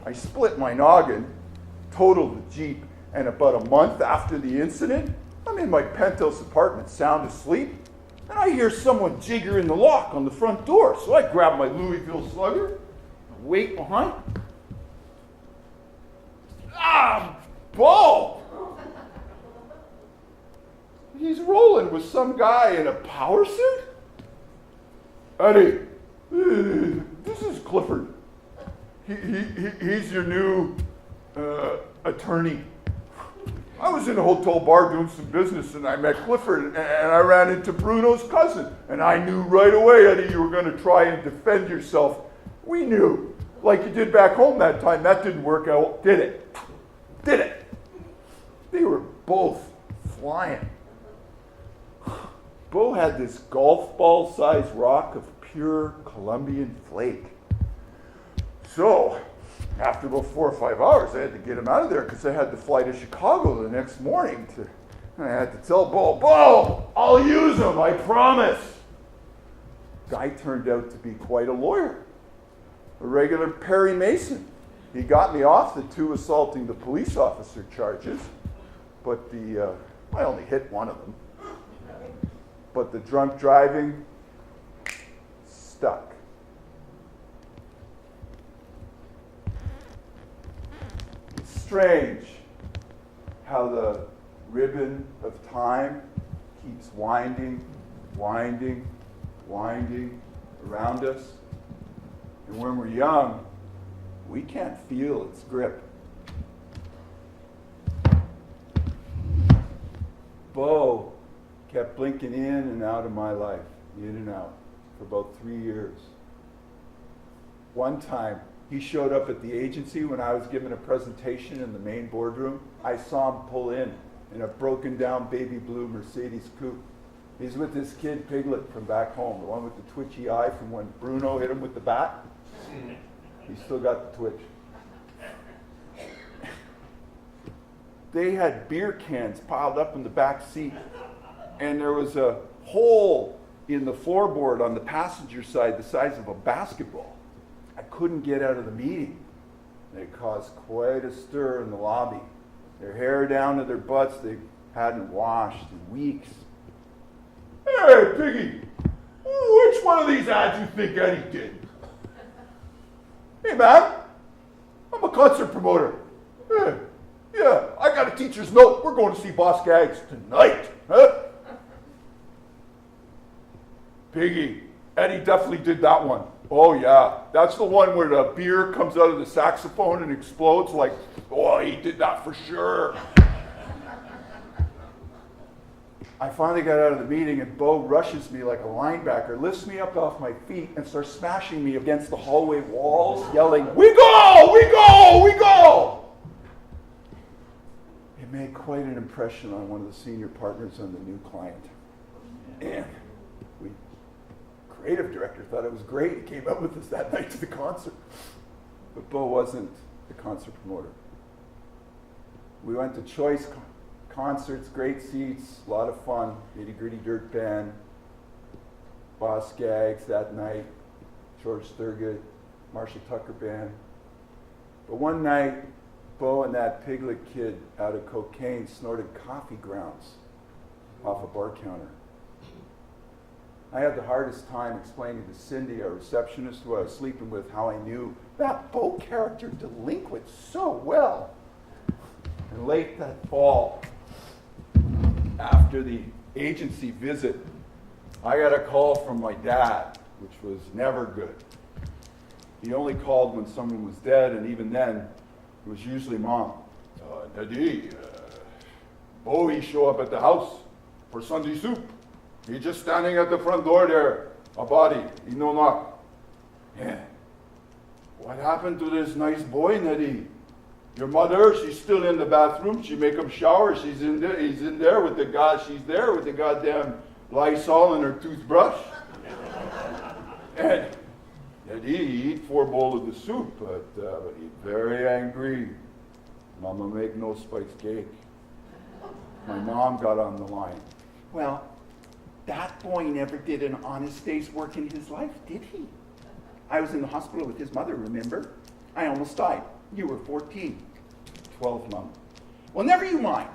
I split my noggin, totaled the Jeep, and about a month after the incident, I'm in my penthouse apartment sound asleep, and I hear someone jiggering the lock on the front door. So I grab my Louisville Slugger, and wait behind. Bo! He's rolling with some guy in a power suit? Eddie, this is Clifford. He's your new attorney. I was in a hotel bar doing some business and I met Clifford and I ran into Bruno's cousin. And I knew right away, Eddie, you were going to try and defend yourself. We knew, like you did back home that time. That didn't work out, did it? Did it? They were both flying. Bo had this golf ball-sized rock of pure Colombian flake. So, after about 4 or 5 hours, I had to get him out of there because I had to fly to Chicago the next morning. I had to tell Bo, I'll use him, I promise. Guy turned out to be quite a lawyer, a regular Perry Mason. He got me off the 2 assaulting the police officer charges, but I only hit one of them. But the drunk driving stuck. It's strange how the ribbon of time keeps winding around us. And when we're young, we can't feel its grip. Bo kept blinking in and out of my life, in and out, for about 3 years. One time, he showed up at the agency when I was giving a presentation in the main boardroom. I saw him pull in a broken down baby blue Mercedes coupe. He's with this kid Piglet from back home, the one with the twitchy eye from when Bruno hit him with the bat. He's still got the twitch. They had beer cans piled up in the back seat, and there was a hole in the floorboard on the passenger side the size of a basketball. I couldn't get out of the meeting. They caused quite a stir in the lobby. Their hair down to their butts, they hadn't washed in weeks. Hey, Piggy, which one of these ads you think Eddie did? Hey, man, I'm a concert promoter. Yeah, I got a teacher's note. We're going to see Boss Gags tonight. Huh? Piggy, Eddie definitely did that one. Oh, yeah. That's the one where the beer comes out of the saxophone and explodes. Like, oh, he did that for sure. I finally got out of the meeting and Bo rushes me like a linebacker, lifts me up off my feet and starts smashing me against the hallway walls, yelling, "We go! We go! We go!" made quite an impression on one of the senior partners on the new client. And we, creative director, thought it was great. He came up with us that night to the concert. But Bo wasn't the concert promoter. We went to choice concerts, great seats, a lot of fun, Nitty Gritty Dirt Band, Boss Gags that night, George Thurgood, Marshall Tucker Band. But one night, Bo and that Piglet kid out of cocaine snorted coffee grounds off a bar counter. I had the hardest time explaining to Cindy, our receptionist who I was sleeping with, how I knew that Bo character delinquent so well. And late that fall, after the agency visit, I got a call from my dad, which was never good. He only called when someone was dead, and even then, it was usually Mom. Daddy, Bo, he show up at the house for Sunday soup. He just standing at the front door there, a body, he no knock. Yeah. What happened to this nice boy, Neddy? Your mother, she's still in the bathroom. She make him shower. She's in there. He's in there with the she's there with the goddamn Lysol and her toothbrush. And Neddy, he eat 4 bowls of the soup, but he very angry. Mama make no spiced cake. My mom got on the line. Well, that boy never did an honest day's work in his life, did he? I was in the hospital with his mother, remember? I almost died. You were 14. 12, Mom. Well, never you mind.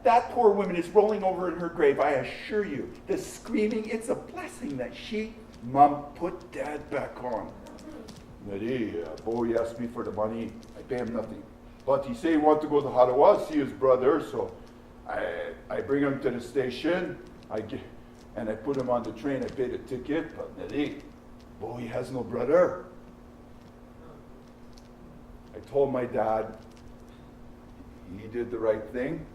That poor woman is rolling over in her grave, I assure you. The screaming, it's a blessing that she, Mom, put Dad back on. Neddy, Bo, he asked me for the money. I pay him nothing. But he say he want to go to Ottawa, see his brother, so I bring him to the station, and I put him on the train. I pay the ticket, but Neddy, Bo, he has no brother. I told my dad he did the right thing.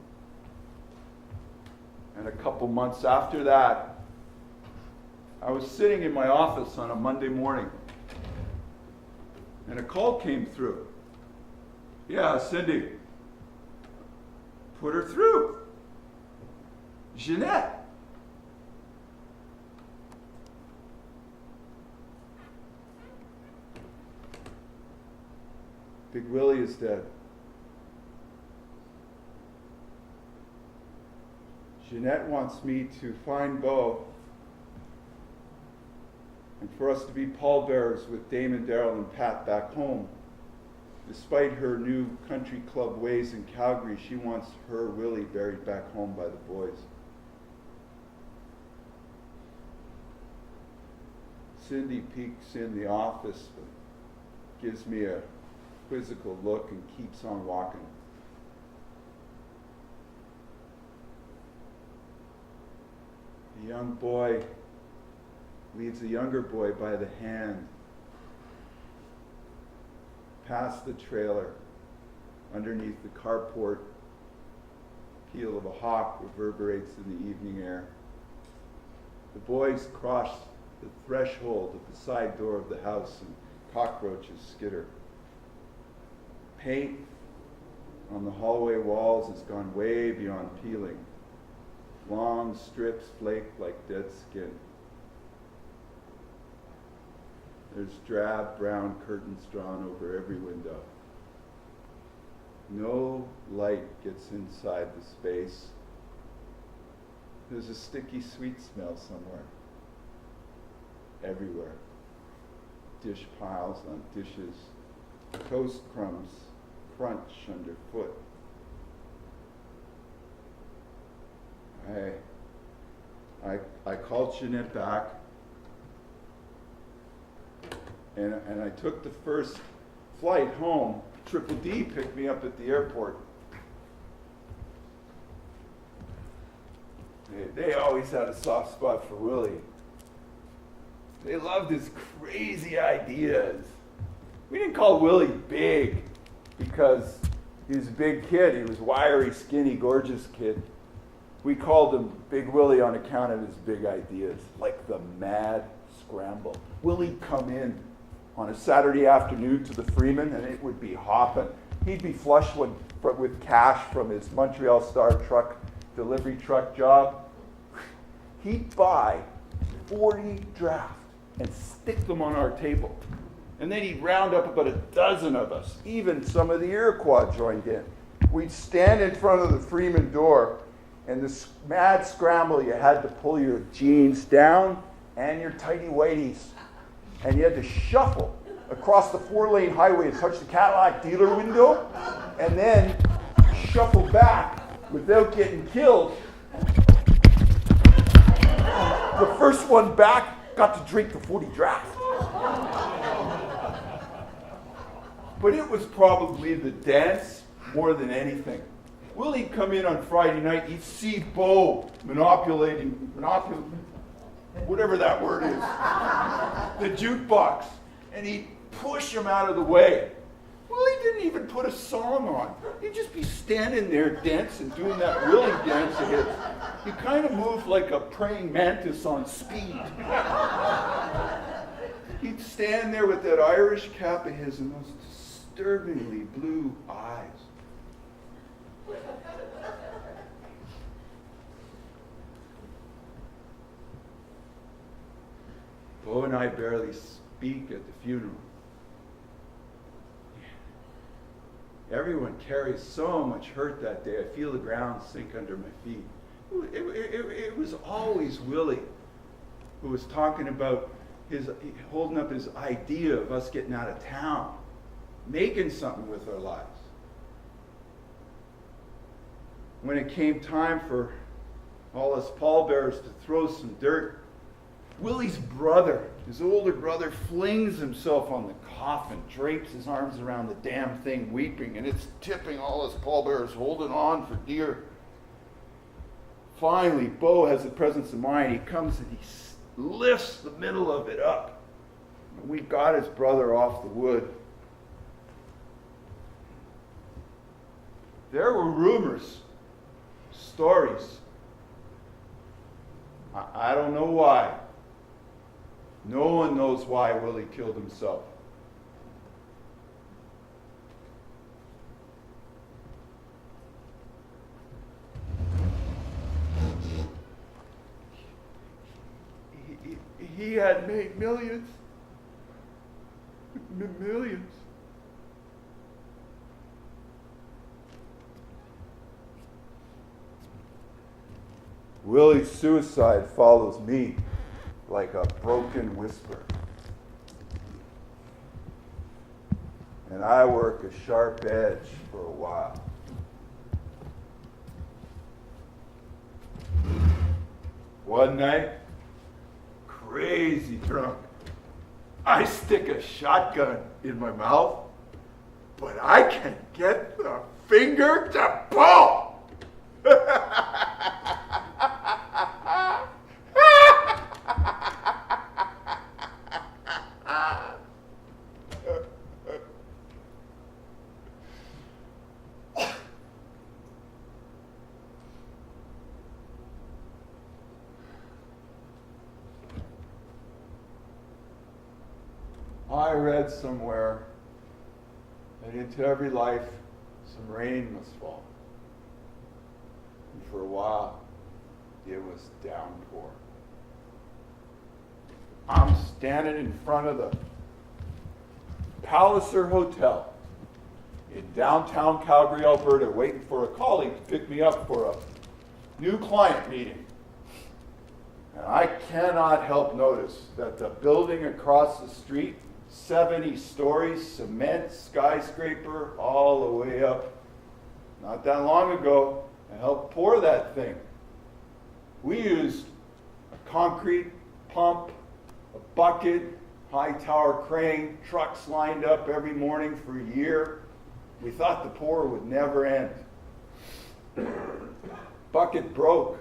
And a couple months after that, I was sitting in my office on a Monday morning, and a call came through. Yeah, Cindy. Put her through. Jeanette. Big Willie is dead. Jeanette wants me to find Bo and for us to be pallbearers with Damon, Daryl, and Pat back home. Despite her new country club ways in Calgary, she wants her Willie buried back home by the boys. Cindy peeks in the office, but gives me a quizzical look and keeps on walking. The young boy leads a younger boy by the hand past the trailer. Underneath the carport, peal of a hawk reverberates in the evening air. The boys cross the threshold of the side door of the house and cockroaches skitter. Paint on the hallway walls has gone way beyond peeling. Long strips flake like dead skin. There's drab brown curtains drawn over every window. No light gets inside the space. There's a sticky sweet smell somewhere. Everywhere. Dish piles on dishes. Toast crumbs crunch underfoot. I called Jeanette back, and I took the first flight home. Triple D picked me up at the airport. They always had a soft spot for Willie. They loved his crazy ideas. We didn't call Willie big because he was a big kid. He was wiry, skinny, gorgeous kid. We called him Big Willie on account of his big ideas, like the mad scramble. Willie'd come in on a Saturday afternoon to the Freeman, and it would be hopping. He'd be flush with cash from his Montreal Star truck, delivery truck job. He'd buy 40 drafts and stick them on our table. And then he'd round up about a dozen of us. Even some of the Iroquois joined in. We'd stand in front of the Freeman door, and this mad scramble, you had to pull your jeans down and your tighty whities. And you had to shuffle across the 4-lane highway to touch the Cadillac dealer window, and then shuffle back without getting killed. The first one back got to drink the 40 draft. But it was probably the dance more than anything. Willie'd come in on Friday night, he'd see Bo monopolizing, whatever that word is, the jukebox, and he'd push him out of the way. Willie didn't even put a song on. He'd just be standing there dancing, doing that Willie dance of his. He kind of moved like a praying mantis on speed. He'd stand there with that Irish cap of his and those disturbingly blue eyes. Bo and I barely speak at the funeral. Everyone carries so much hurt that day. I feel the ground sink under my feet. It was always Willie who was talking about holding up his idea of us getting out of town, making something with our lives. When it came time for all us pallbearers to throw some dirt, Willie's brother, his older brother, flings himself on the coffin, drapes his arms around the damn thing, weeping, and it's tipping all us pallbearers, holding on for dear. Finally, Bo has the presence of mind. He comes and he lifts the middle of it up. And we got his brother off the wood. There were rumors, stories. I don't know why. No one knows why Willie killed himself. He had made millions. Millions. Willie's suicide follows me like a broken whisper. And I work a sharp edge for a while. One night, crazy drunk, I stick a shotgun in my mouth, but I can't get the finger to pull. I read somewhere that into every life some rain must fall. And for a while, it was downpour. I'm standing in front of the Palliser Hotel in downtown Calgary, Alberta, waiting for a colleague to pick me up for a new client meeting. And I cannot help notice that the building across the street, 70 stories, cement, skyscraper, all the way up. Not that long ago, I helped pour that thing. We used a concrete pump, a bucket, high tower crane, trucks lined up every morning for a year. We thought the pour would never end. Bucket broke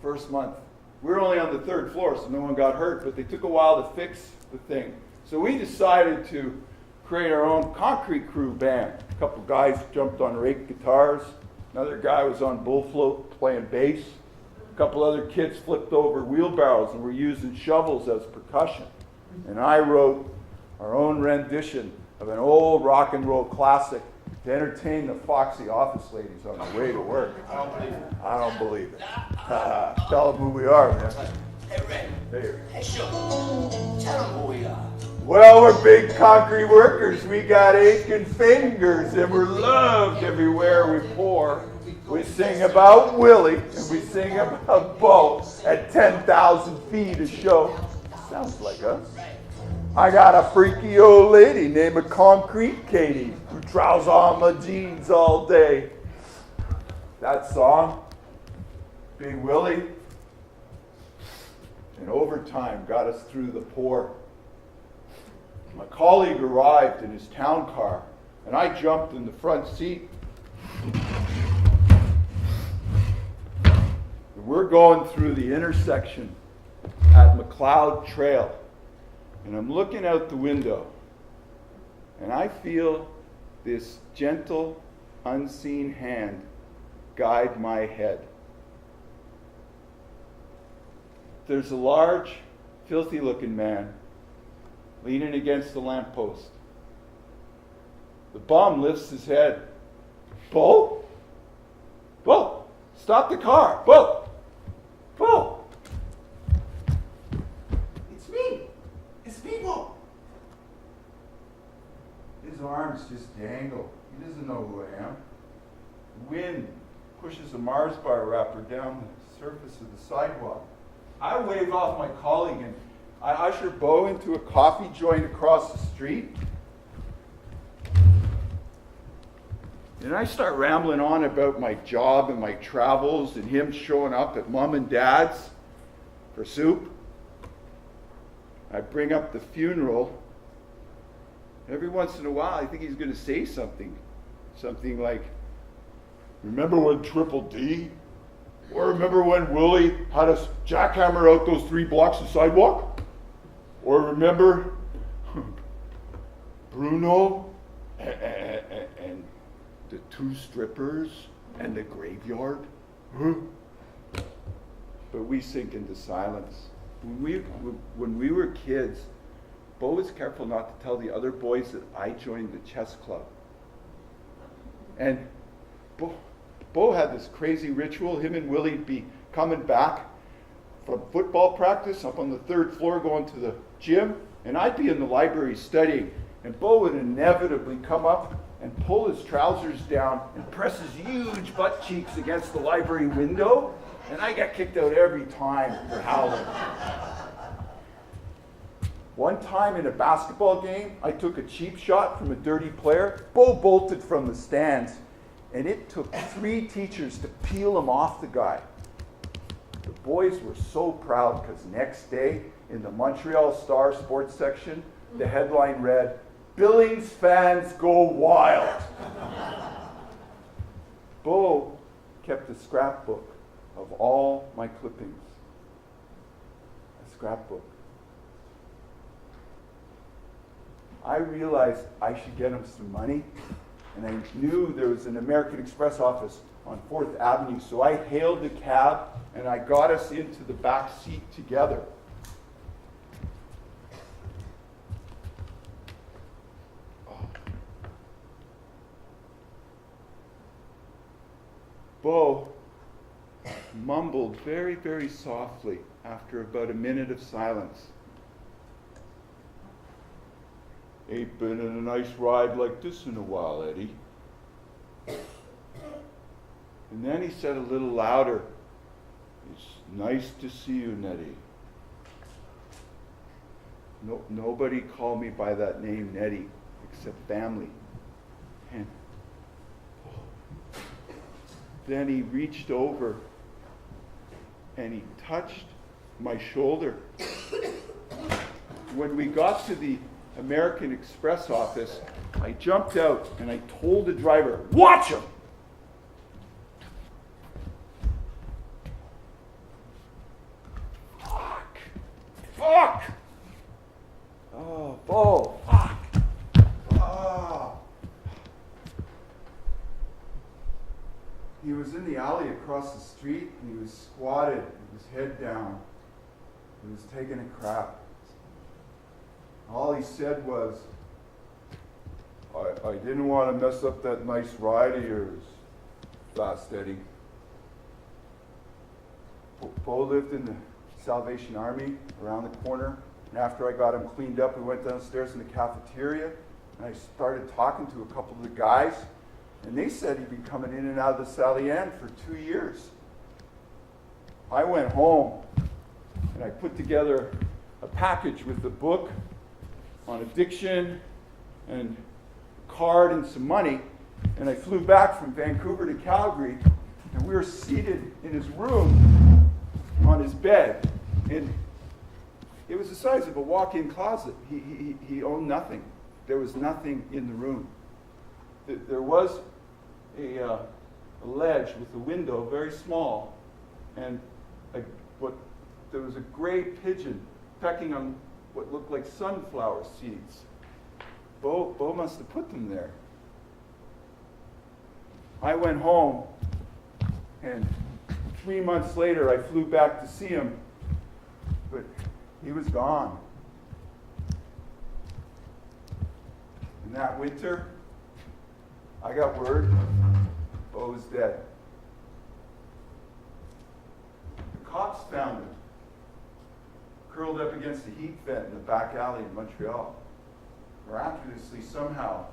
first month. We were only on the 3rd floor, so no one got hurt, but they took a while to fix the thing. So we decided to create our own concrete crew band. A couple guys jumped on rake guitars. Another guy was on bull float playing bass. A couple other kids flipped over wheelbarrows and were using shovels as percussion. And I wrote our own rendition of an old rock and roll classic to entertain the foxy office ladies on the way to work. I don't believe it. I don't believe it. Tell them who we are, man. Hey, Ray. Hey. Hey, Shook. Tell them who we are. Well, we're big concrete workers. We got aching fingers, and we're loved everywhere we pour. We sing about Willie, and we sing about Bo at 10,000 feet a show. Sounds like us. I got a freaky old lady named a Concrete Katie who trows on my jeans all day. That song, Big Willie, in overtime got us through the pour. My colleague arrived in his town car, and I jumped in the front seat. We're going through the intersection at McLeod Trail, and I'm looking out the window, and I feel this gentle, unseen hand guide my head. There's a large, filthy-looking man leaning against the lamppost. The bum lifts his head. Bo? Bo! Stop the car! Bo! Bo! It's me. It's me, Bo. His arms just dangle. He doesn't know who I am. The wind pushes a Mars bar wrapper down the surface of the sidewalk. I wave off my colleague and I usher Bo into a coffee joint across the street. And I start rambling on about my job and my travels and him showing up at mom and dad's for soup. I bring up the funeral. Every once in a while, I think he's going to say something. Something like, remember when Triple D? Or remember when Willie had us jackhammer out those 3 blocks of sidewalk? Or remember Bruno and the 2 strippers and the graveyard? But we sink into silence. When we were kids, Bo was careful not to tell the other boys that I joined the chess club. And Bo had this crazy ritual. Him and Willie'd be coming back from football practice up on the 3rd floor going to the gym, and I'd be in the library studying, and Bo would inevitably come up and pull his trousers down and press his huge butt cheeks against the library window, and I got kicked out every time for howling. One time in a basketball game, I took a cheap shot from a dirty player. Bo bolted from the stands, and it took 3 teachers to peel him off the guy. The boys were so proud because next day in the Montreal Star sports section, the headline read, Billings fans go wild. Bo kept a scrapbook of all my clippings. A scrapbook. I realized I should get him some money, and I knew there was an American Express office on 4th Avenue, so I hailed a cab, and I got us into the back seat together. Bo mumbled very, very softly after about a minute of silence. Ain't been in a nice ride like this in a while, Eddie. And then he said a little louder, it's nice to see you, Nettie. Nobody called me by that name, Nettie, except family. And then he reached over and he touched my shoulder. When we got to the American Express office, I jumped out and I told the driver, watch him! Fuck! Oh, Bo, fuck! Oh. He was in the alley across the street, and he was squatted with his head down. He was taking a crap. All he said was, I didn't want to mess up that nice ride of yours, Fast Eddie. Bo lived in the Salvation Army around the corner. And after I got him cleaned up, we went downstairs in the cafeteria. And I started talking to a couple of the guys. And they said he'd been coming in and out of the Sally Ann for 2 years. I went home and I put together a package with a book on addiction and a card and some money. And I flew back from Vancouver to Calgary. And we were seated in his room on his bed. And it was the size of a walk-in closet. He owned nothing. There was nothing in the room. There was a ledge with a window, very small, and there was a gray pigeon pecking on what looked like sunflower seeds. Bo must have put them there. I went home, and 3 months later I flew back to see him, but he was gone. And that winter, I got word Bo was dead. The cops found him, curled up against a heat vent in the back alley in Montreal. Miraculously, somehow,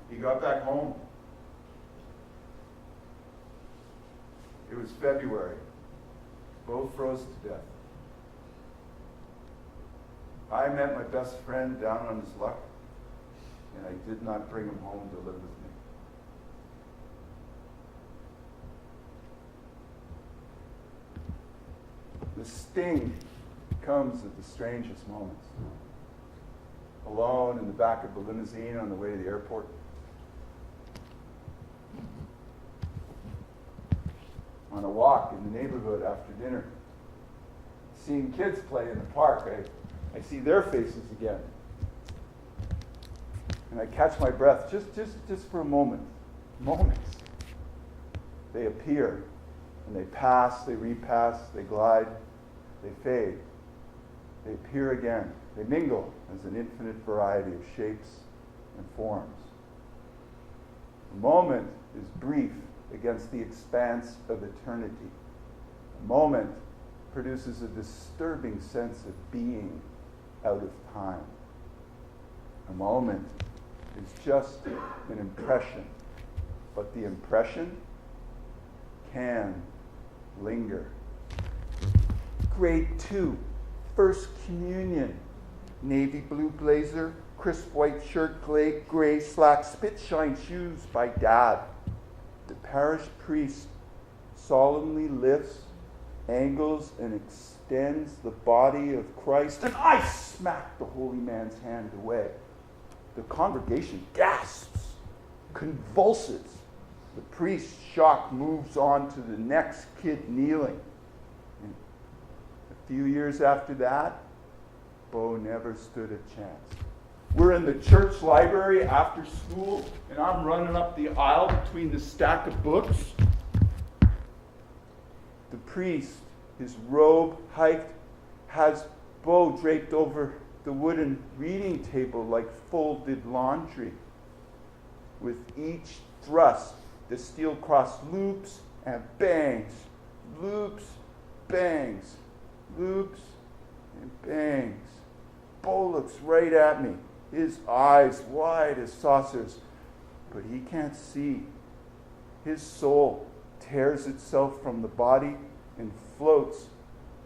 he got back home. It was February. Bo froze to death. I met my best friend down on his luck, and I did not bring him home to live with me. The sting comes at the strangest moments. Alone in the back of the limousine on the way to the airport. On a walk in the neighborhood after dinner. Seeing kids play in the park, I see their faces again. And I catch my breath just for a moment. Moments. They appear, and they pass, they repass, they glide, they fade. They appear again. They mingle as an infinite variety of shapes and forms. A moment is brief against the expanse of eternity. A moment produces a disturbing sense of being out of time. A moment is just an impression, but the impression can linger. Grade 2, First Communion, navy blue blazer, crisp white shirt, gray slack, spit shine shoes by Dad. The parish priest solemnly lifts, angles, and extends the body of Christ, and I smack the holy man's hand away. The congregation gasps, convulses. The priest, shocked, moves on to the next kid kneeling. And a few years after that, Bo never stood a chance. We're in the church library after school, and I'm running up the aisle between the stack of books. The priest, his robe hiked, has Bo draped over the wooden reading table like folded laundry. With each thrust, the steel cross loops and bangs, loops, bangs, loops, and bangs. Bo looks right at me, his eyes wide as saucers, but he can't see. His soul tears itself from the body and floats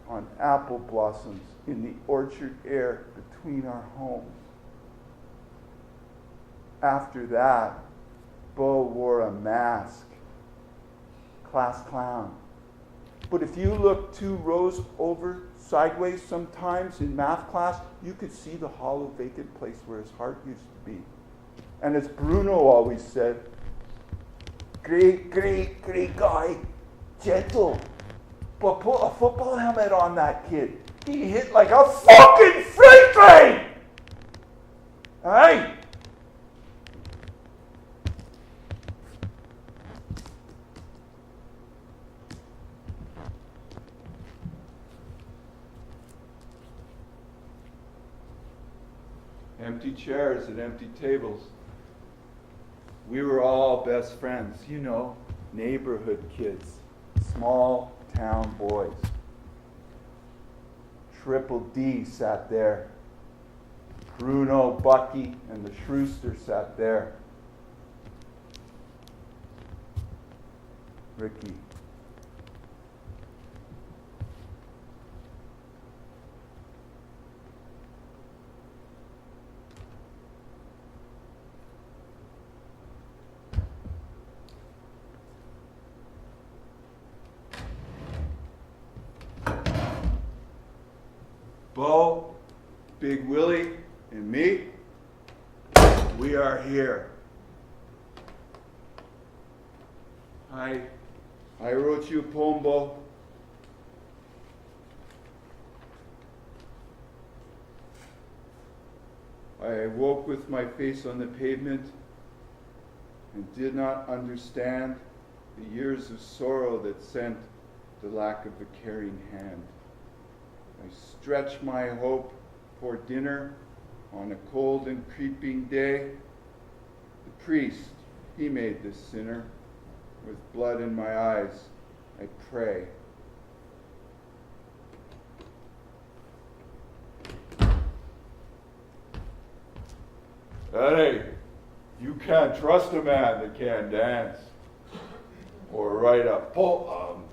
on apple blossoms in the orchard air between our homes. After that, Bo wore a mask, class clown. But if you look 2 rows over sideways sometimes in math class, you could see the hollow vacant place where his heart used to be. And as Bruno always said, great guy, gentle. But put a football helmet on that kid. He hit like a fucking freight train! Hey! Empty chairs at empty tables. We were all best friends, you know, neighborhood kids, small town boys. Triple D sat there. Bruno, Bucky, and the Shrewster sat there. Ricky. Bo, Big Willie, and me, we are here. I wrote you a poem, Bo. I woke with my face on the pavement and did not understand the years of sorrow that sent the lack of the caring hand. I stretched my hope for dinner on a cold and creeping day. The priest, he made this sinner. With blood in my eyes, I pray. Eddie, you can't trust a man that can't dance or write a poem.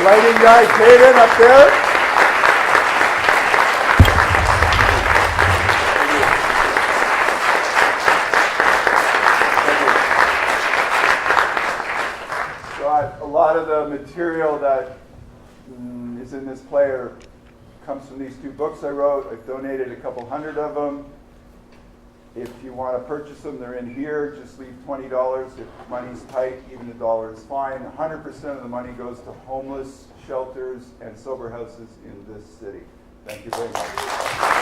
Lighting guy, Caden, up there. So a lot of the material that is in this player comes from these two books I wrote. I've donated a couple hundred of them. If you want to purchase them, they're in here. Just leave $20. If money's tight, even $1 is fine. 100% of the money goes to homeless shelters and sober houses in this city. Thank you very much.